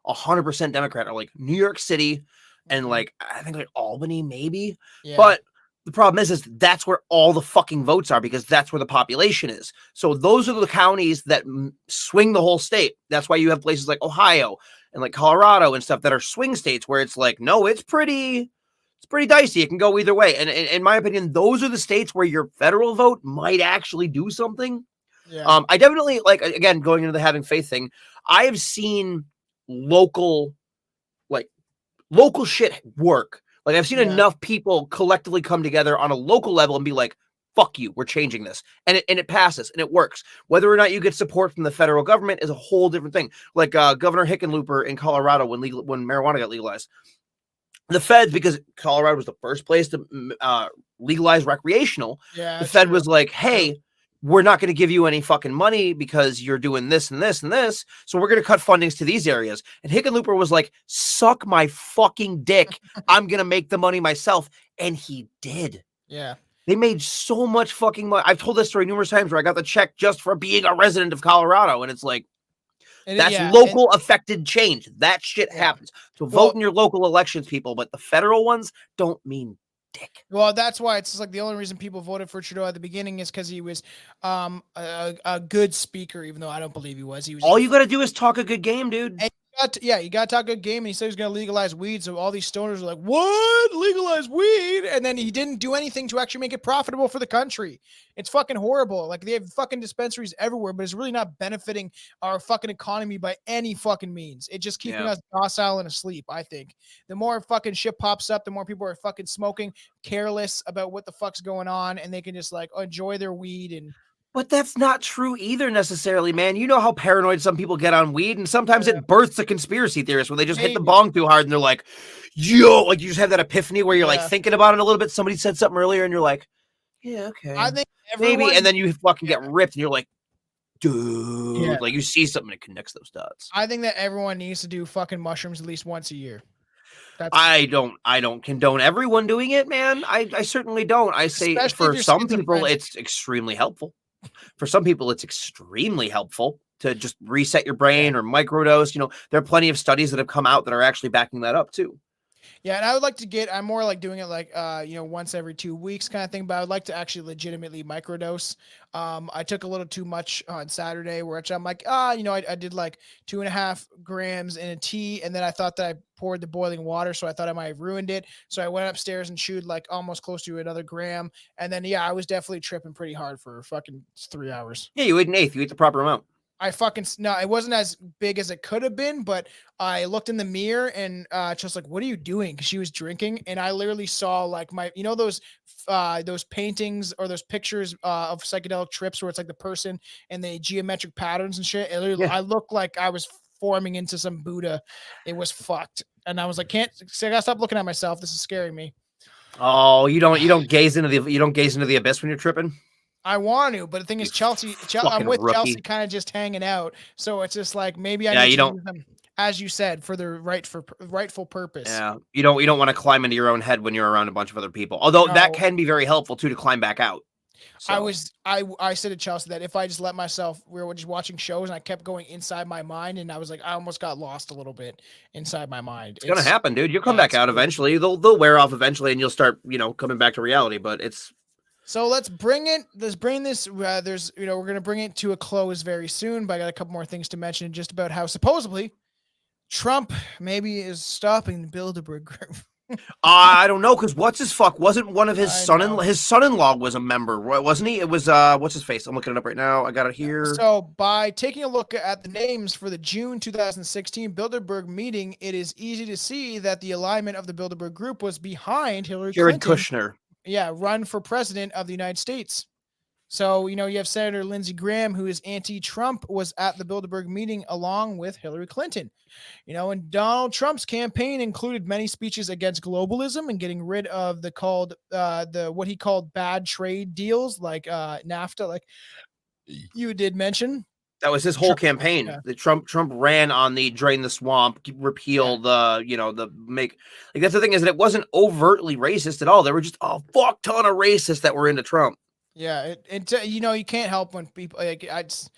100% Democrat are like New York City and like, I think like Albany maybe. But the problem is that's where all the fucking votes are because that's where the population is. So those are the counties that swing the whole state. That's why you have places like Ohio and like Colorado and stuff that are swing states where it's like, no, it's pretty dicey. It can go either way. And in my opinion, those are the states where your federal vote might actually do something. Yeah. I definitely, like, again, going into the having faith thing, I have seen local shit work. Like, I've seen enough people collectively come together on a local level and be like, fuck you, we're changing this. And it passes and it works. Whether or not you get support from the federal government is a whole different thing. Like Governor Hickenlooper in Colorado when marijuana got legalized. The feds, because Colorado was the first place to legalize recreational, the Fed was like, hey, we're not going to give you any fucking money because you're doing this and this and this. So we're going to cut fundings to these areas. And Hickenlooper was like, suck my fucking dick. I'm going to make the money myself. And he did. Yeah. They made so much fucking money. I've told this story numerous times where I got the check just for being a resident of Colorado. And it's like, that's local affected change. That shit happens. So vote in your local elections, people. But the federal ones don't mean dick. Well, that's why it's like the only reason people voted for Trudeau at the beginning is because he was a good speaker, even though I don't believe he was. He was. All you got to do is talk a good game, dude. You got to talk a good game. And he said he was going to legalize weed. So all these stoners were like, what? Legalize weed? And then he didn't do anything to actually make it profitable for the country. It's fucking horrible. Like, they have fucking dispensaries everywhere, but it's really not benefiting our fucking economy by any fucking means. It's just keeping us docile and asleep, I think. The more fucking shit pops up, the more people are fucking smoking, careless about what the fuck's going on, and they can just like enjoy their weed and... But that's not true either necessarily, man. You know how paranoid some people get on weed, and sometimes it births a conspiracy theorist when they just hit the bong too hard and they're like, yo, like you just have that epiphany where you're like thinking about it a little bit. Somebody said something earlier and you're like, yeah, okay. I think maybe. And then you fucking get ripped and you're like, dude, like you see something that connects those dots. I think that everyone needs to do fucking mushrooms at least once a year. I don't condone everyone doing it, man. I certainly don't. I say for some people, it's extremely helpful. For some people, it's extremely helpful to just reset your brain or microdose. You know, there are plenty of studies that have come out that are actually backing that up too. Yeah, and I would like to I'm more like doing it like, once every 2 weeks kind of thing, but I would like to actually legitimately microdose. I took a little too much on Saturday, which I'm like, I did like 2.5 grams in a tea, and then I thought that I poured the boiling water, so I thought I might have ruined it. So I went upstairs and chewed like almost close to another gram, and then, I was definitely tripping pretty hard for fucking 3 hours. Yeah, you ate an eighth. You ate the proper amount. It wasn't as big as it could have been, but I looked in the mirror and just like, what are you doing? Because she was drinking, and I literally saw like those paintings or those pictures of psychedelic trips where it's like the person and the geometric patterns and shit. I looked like I was forming into some Buddha. It was fucked, and I was like, I gotta stop looking at myself. This is scaring me. Oh, you don't gaze into the abyss when you're tripping. I want to, but the thing is, Chelsea, I'm with rookie. Chelsea kind of just hanging out. So it's just like, maybe I need to use them, as you said, for the rightful purpose. Yeah. You don't want to climb into your own head when you're around a bunch of other people. Although that can be very helpful too, to climb back out. So. I said to Chelsea that if I just let myself, we were just watching shows and I kept going inside my mind, and I was like, I almost got lost a little bit inside my mind. It's gonna happen, dude. You'll come back out eventually. They'll wear off eventually, and you'll start, coming back to reality. But it's. So let's bring this. We're going to bring it to a close very soon, but I got a couple more things to mention just about how supposedly Trump maybe is stopping the Bilderberg Group. I don't know, because what's his fuck wasn't one of I know. his son-in-law was a member, wasn't he? It was what's his face? I'm looking it up right now. I got it here. So, by taking a look at the names for the June 2016 Bilderberg meeting, it is easy to see that the alignment of the Bilderberg Group was behind Hillary Jared Clinton. Kushner. Yeah, run for president of the United States. So, you have Senator Lindsey Graham, who is anti-Trump, was at the Bilderberg meeting along with Hillary Clinton. And Donald Trump's campaign included many speeches against globalism and getting rid of what he called bad trade deals like NAFTA, like you did mention. That was his whole campaign. Yeah. The Trump ran on the drain the swamp, repeal the make. Like, that's the thing, is that it wasn't overtly racist at all. There were just a fuck ton of racists that were into Trump. Yeah, you can't help when people that's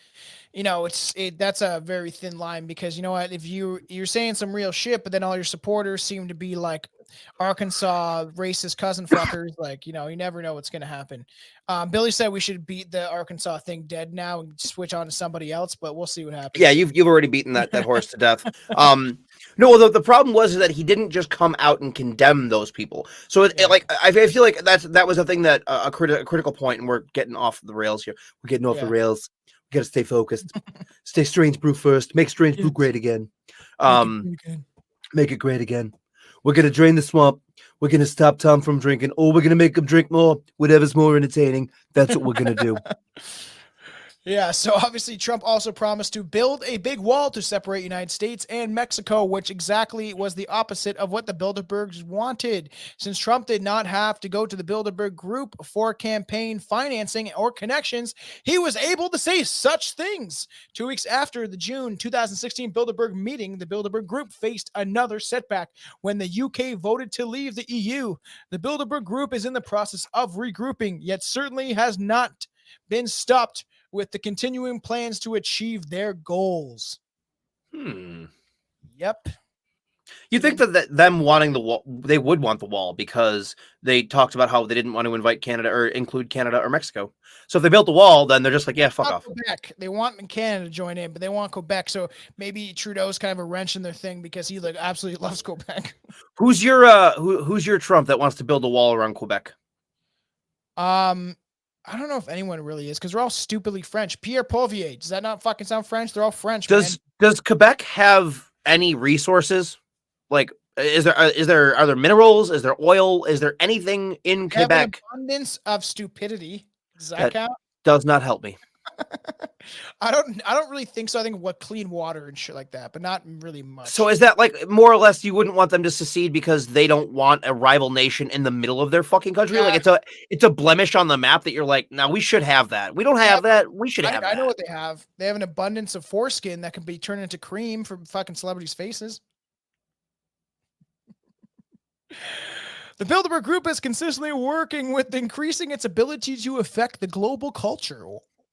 a very thin line, because you know what, if you're saying some real shit, but then all your supporters seem to be like Arkansas racist cousin fuckers, like you never know what's gonna happen. Billy said we should beat the Arkansas thing dead now and switch on to somebody else, but we'll see what happens. Yeah, you've already beaten that horse to death. No, the problem was that he didn't just come out and condemn those people. So I feel like that was a thing that a critical point, and we're getting off the rails here. We're getting off the rails. We got to stay focused. Stay Strange Brew first. Make Strange Brew great again. Make it great again. We're gonna drain the swamp. We're gonna stop Tom from drinking, or we're gonna make him drink more. Whatever's more entertaining. That's what we're gonna do. Yeah, so obviously Trump also promised to build a big wall to separate United States and Mexico, which exactly was the opposite of what the Bilderbergs wanted. Since Trump did not have to go to the Bilderberg Group for campaign financing or connections, he was able to say such things. 2 weeks after the June 2016 Bilderberg meeting, the Bilderberg Group faced another setback when the UK voted to leave the EU. The Bilderberg Group is in the process of regrouping, yet certainly has not been stopped with the continuing plans to achieve their goals. Yep. You think that them wanting the wall, they would want the wall, because they talked about how they didn't want to invite Canada or include Canada or Mexico. So if they built the wall, then they're just like, yeah, fuck off. Quebec. They want Canada to join in, but they want Quebec. So maybe Trudeau's kind of a wrench in their thing, because he absolutely loves Quebec. Who's your Trump that wants to build a wall around Quebec? I don't know if anyone really is, because they're all stupidly French. Pierre Poilievre, does that not fucking sound French? They're all French. Does Quebec have any resources? Like, are there minerals? Is there oil? Is there anything in Quebec? An abundance of stupidity. Does that count? Does not help me. I don't really think so. I think clean water and shit like that, but not really much. So is that like more or less you wouldn't want them to secede because they don't want a rival nation in the middle of their fucking country? Like it's a blemish on the map that you're like, no, we should have that. We don't have that. We should have that. I know what they have. They have an abundance of foreskin that can be turned into cream for fucking celebrities' faces. The Bilderberg Group is consistently working with increasing its ability to affect the global culture.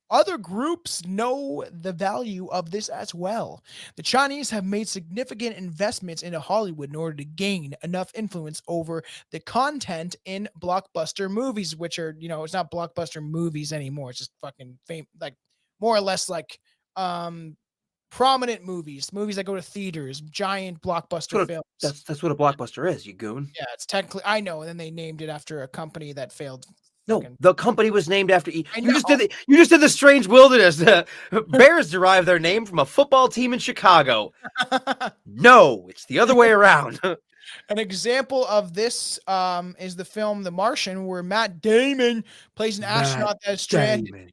Other groups know the value of this as well. The Chinese have made significant investments into Hollywood in order to gain enough influence over the content in blockbuster movies, which are, it's not blockbuster movies anymore. It's just fucking like more or less like prominent movies that go to theaters, giant blockbuster films. That's what a blockbuster is, you goon. Yeah, it's technically, I know, and then they named it after a company that failed. No, the company was named after you just did the Strange Wilderness. Bears derive their name from a football team in Chicago. No, it's the other way around. An example of this is the film The Martian, where Matt Damon plays an astronaut that's stranded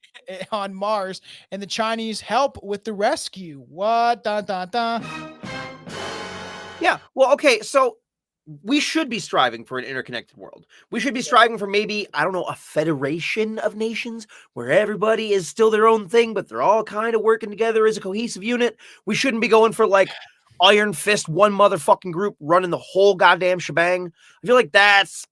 on Mars, and the Chinese help with the rescue. What? Yeah, well, okay, so we should be striving for an interconnected world. We should be striving for maybe, I don't know, a federation of nations where everybody is still their own thing, but they're all kind of working together as a cohesive unit. We shouldn't be going for like Iron Fist, one motherfucking group running the whole goddamn shebang. I feel like that's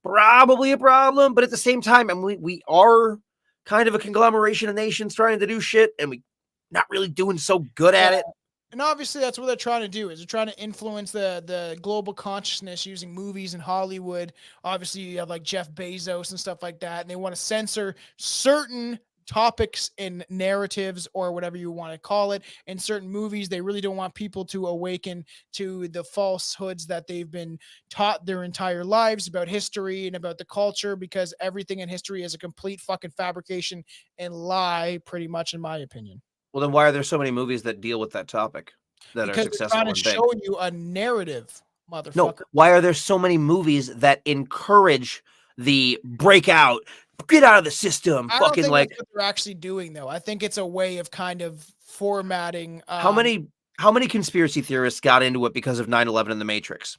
probably a problem, but at the same time, and we are kind of a conglomeration of nations trying to do shit, and we not really doing so good at it. And obviously that's what they're trying to do, is they're trying to influence the global consciousness using movies in Hollywood. Obviously you have like Jeff Bezos and stuff like that, and they want to censor certain topics and narratives or whatever you want to call it in certain movies. They really don't want people to awaken to the falsehoods that they've been taught their entire lives about history and about the culture, because everything in history is a complete fucking fabrication and lie, pretty much, in my opinion. Well, then why are there so many movies that deal with that topic that are Because they're trying successful to and big? show you a narrative, motherfucker. No, why are there so many movies that encourage the breakout, get out of the system, I don't fucking think like that's what they're actually doing, though. I think it's a way of kind of formatting. how many conspiracy theorists got into it because of 9/11 and the Matrix?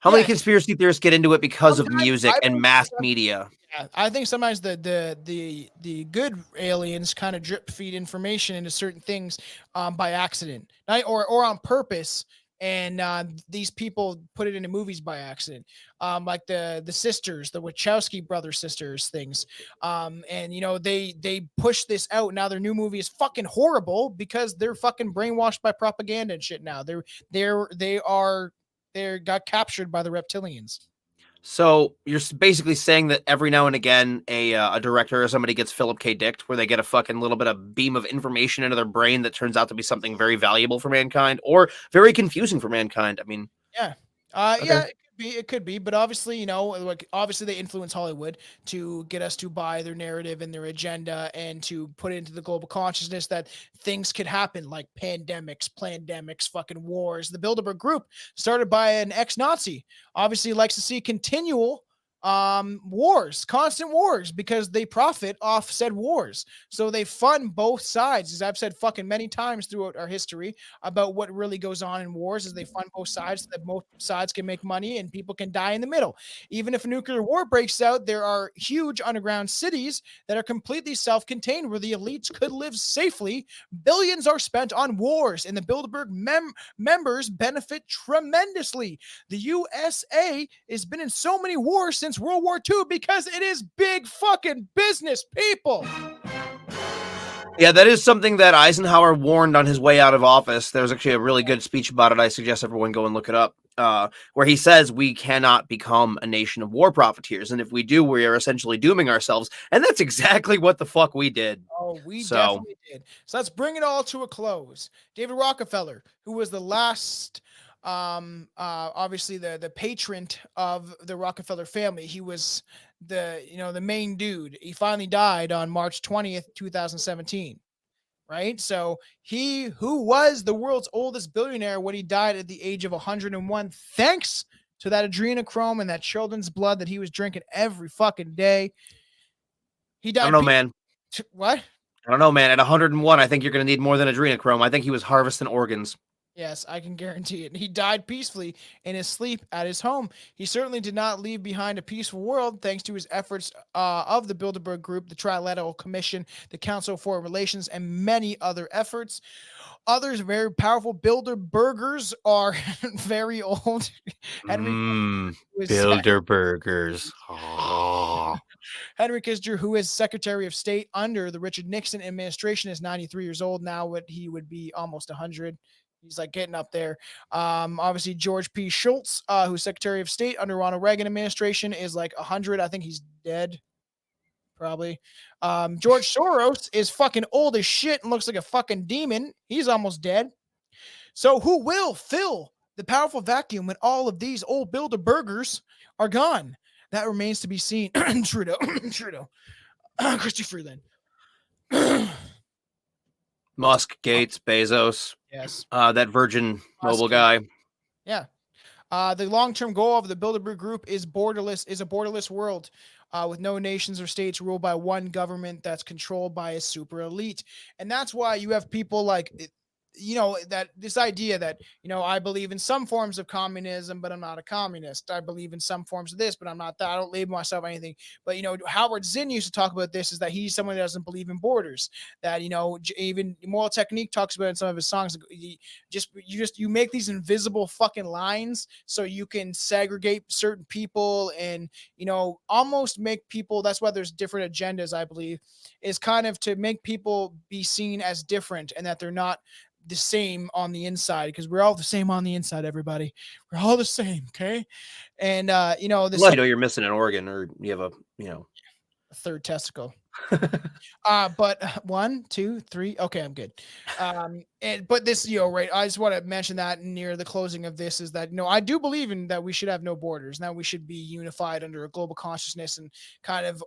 How many conspiracy theorists get into it because of music and mass media? Yeah, I think sometimes the good aliens kind of drip feed information into certain things by accident, or on purpose. And these people put it into movies by accident, like the sisters, the Wachowski brothers sisters things. And they push this out. Now their new movie is fucking horrible because they're fucking brainwashed by propaganda and shit. Now they got captured by the reptilians. So you're basically saying that every now and again, a director or somebody gets Philip K. Dicked, where they get a fucking little bit of beam of information into their brain that turns out to be something very valuable for mankind or very confusing for mankind. I mean, yeah, okay. yeah, it could be, but obviously, obviously they influence Hollywood to get us to buy their narrative and their agenda, and to put it into the global consciousness that things could happen, like pandemics, fucking wars. The Bilderberg Group, started by an ex-Nazi, obviously likes to see continual wars, constant wars, because they profit off said wars. So they fund both sides, as I've said fucking many times throughout our history about what really goes on in wars, is they fund both sides so that both sides can make money and people can die in the middle. Even if a nuclear war breaks out, there are huge underground cities that are completely self-contained where the elites could live safely. Billions are spent on wars, and the Bilderberg members benefit tremendously. The USA has been in so many wars since World War II because it is big fucking business, people. Yeah, that is something that Eisenhower warned on his way out of office. There's actually a really good speech about it. I suggest everyone go and look it up, where he says we cannot become a nation of war profiteers. And if we do, we are essentially dooming ourselves. And that's exactly what the fuck we did. Oh, we definitely did. So let's bring it all to a close. David Rockefeller, who was the last... obviously the patron of the Rockefeller family. He was the main dude. He finally died on March 20th, 2017. Right? So he, who was the world's oldest billionaire when he died at the age of 101, thanks to that adrenochrome and that children's blood that he was drinking every fucking day. He died. I don't know, man. What? I don't know, man. At 101, I think you're going to need more than adrenochrome. I think he was harvesting organs. Yes, I can guarantee it. He died peacefully in his sleep at his home. He certainly did not leave behind a peaceful world, thanks to his efforts of the Bilderberg Group, the Trilateral Commission, the Council for Relations, and many other efforts. Others very powerful Bilderbergers are very old. Bilderbergers. Oh. Henry Kissinger, who is Secretary of State under the Richard Nixon administration, is 93 years old now. He would be almost 100. He's like getting up there. Obviously, George P. Schultz, who's Secretary of State under Ronald Reagan administration, is like 100. I think he's dead. Probably. George Soros is fucking old as shit and looks like a fucking demon. He's almost dead. So who will fill the powerful vacuum when all of these old Bilderbergers are gone? That remains to be seen. Trudeau. Christy Freeland. Musk, Gates, Bezos. Yes. That Virgin Mobile guy. Yeah. The long-term goal of the Bilderberg Group is a borderless world with no nations or states, ruled by one government that's controlled by a super elite. And that's why you have people like, that this idea that, I believe in some forms of communism, but I'm not a communist. I believe in some forms of this, but I'm not that. I don't label myself anything. But, Howard Zinn used to talk about this, is that he's someone that doesn't believe in borders, that, even Moral Technique talks about it in some of his songs. You make these invisible fucking lines so you can segregate certain people and, almost make people, that's why there's different agendas, I believe, is kind of to make people be seen as different and that they're not the same on the inside, because we're all the same on the inside, everybody. We're all the same, okay? And this, you're missing an organ, or you have a third testicle. But 1, 2, 3. Okay, I'm good. But this, right. I just want to mention that near the closing of this is that, I do believe in that we should have no borders. Now we should be unified under a global consciousness and kind of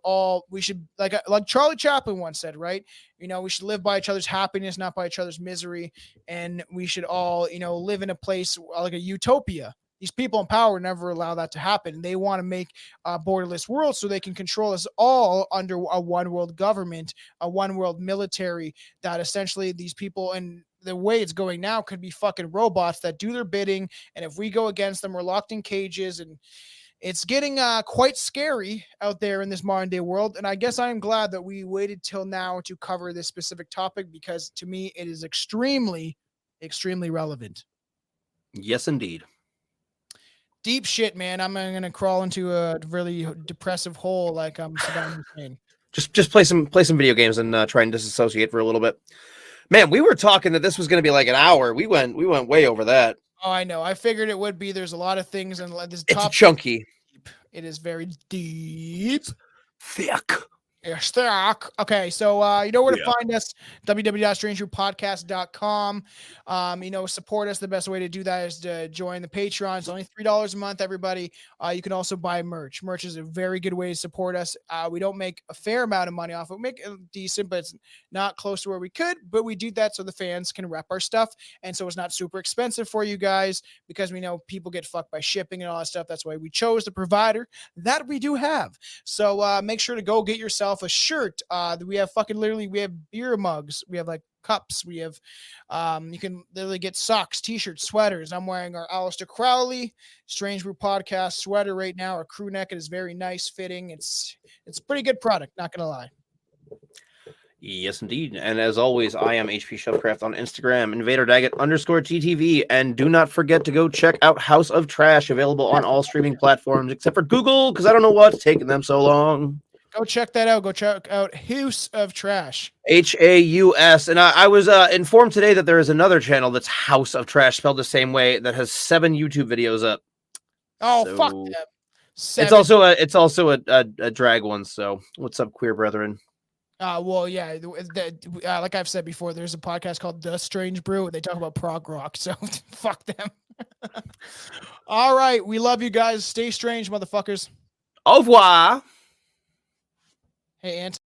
we should, like Charlie Chaplin once said, right? We should live by each other's happiness, not by each other's misery. And we should all, live in a place like a utopia. These people in power never allow that to happen. They want to make a borderless world so they can control us all under a one world government, a one world military that essentially these people, and the way it's going now, could be fucking robots that do their bidding. And if we go against them, we're locked in cages, and it's getting quite scary out there in this modern day world. And I guess I am glad that we waited till now to cover this specific topic, because to me, it is extremely, extremely relevant. Yes, indeed. Deep shit, man. I'm gonna crawl into a really depressive hole like I'm Saddam Hussein. Just play some video games and try and disassociate for a little bit. Man, we were talking that this was going to be like an hour. We went way over that. Oh, I know. I figured it would be. There's a lot of things, and this It's chunky. It is very deep, thick. Okay, so you know where to find us, www.strangebrewttv.com. Support us. The best way to do that is to join the Patreon. It's only $3 a month, everybody. You can also buy merch. Merch is a very good way to support us. We don't make a fair amount of money off it. We make it decent, but it's not close to where we could. But we do that so the fans can rep our stuff, and so it's not super expensive for you guys, because we know people get fucked by shipping and all that stuff. That's why we chose the provider that we do have. So make sure to go get yourself a shirt. We have we have beer mugs, we have like cups, we have you can literally get socks, t-shirts, sweaters. I'm wearing our Aleister Crowley Strange Brew podcast sweater right now. Our crew neck, it is very nice fitting. It's a pretty good product, not gonna lie. Yes, indeed. And as always, I am HP Shovecraft on Instagram, InvaderDaggett_TTV, and do not forget to go check out House of Trash, available on all streaming platforms except for Google, because I don't know what's taking them so long. Go check that out. Go check out House of Trash. Haus. And I was informed today that there is another channel that's House of Trash, spelled the same way, that has 7 YouTube videos up. Oh, so, fuck them. 7. It's also a drag one. So what's up, queer brethren? Well, yeah. Like I've said before, there's a podcast called The Strange Brew. They talk about prog rock. So fuck them. All right. We love you guys. Stay strange, motherfuckers. Au revoir. Hey, Anton.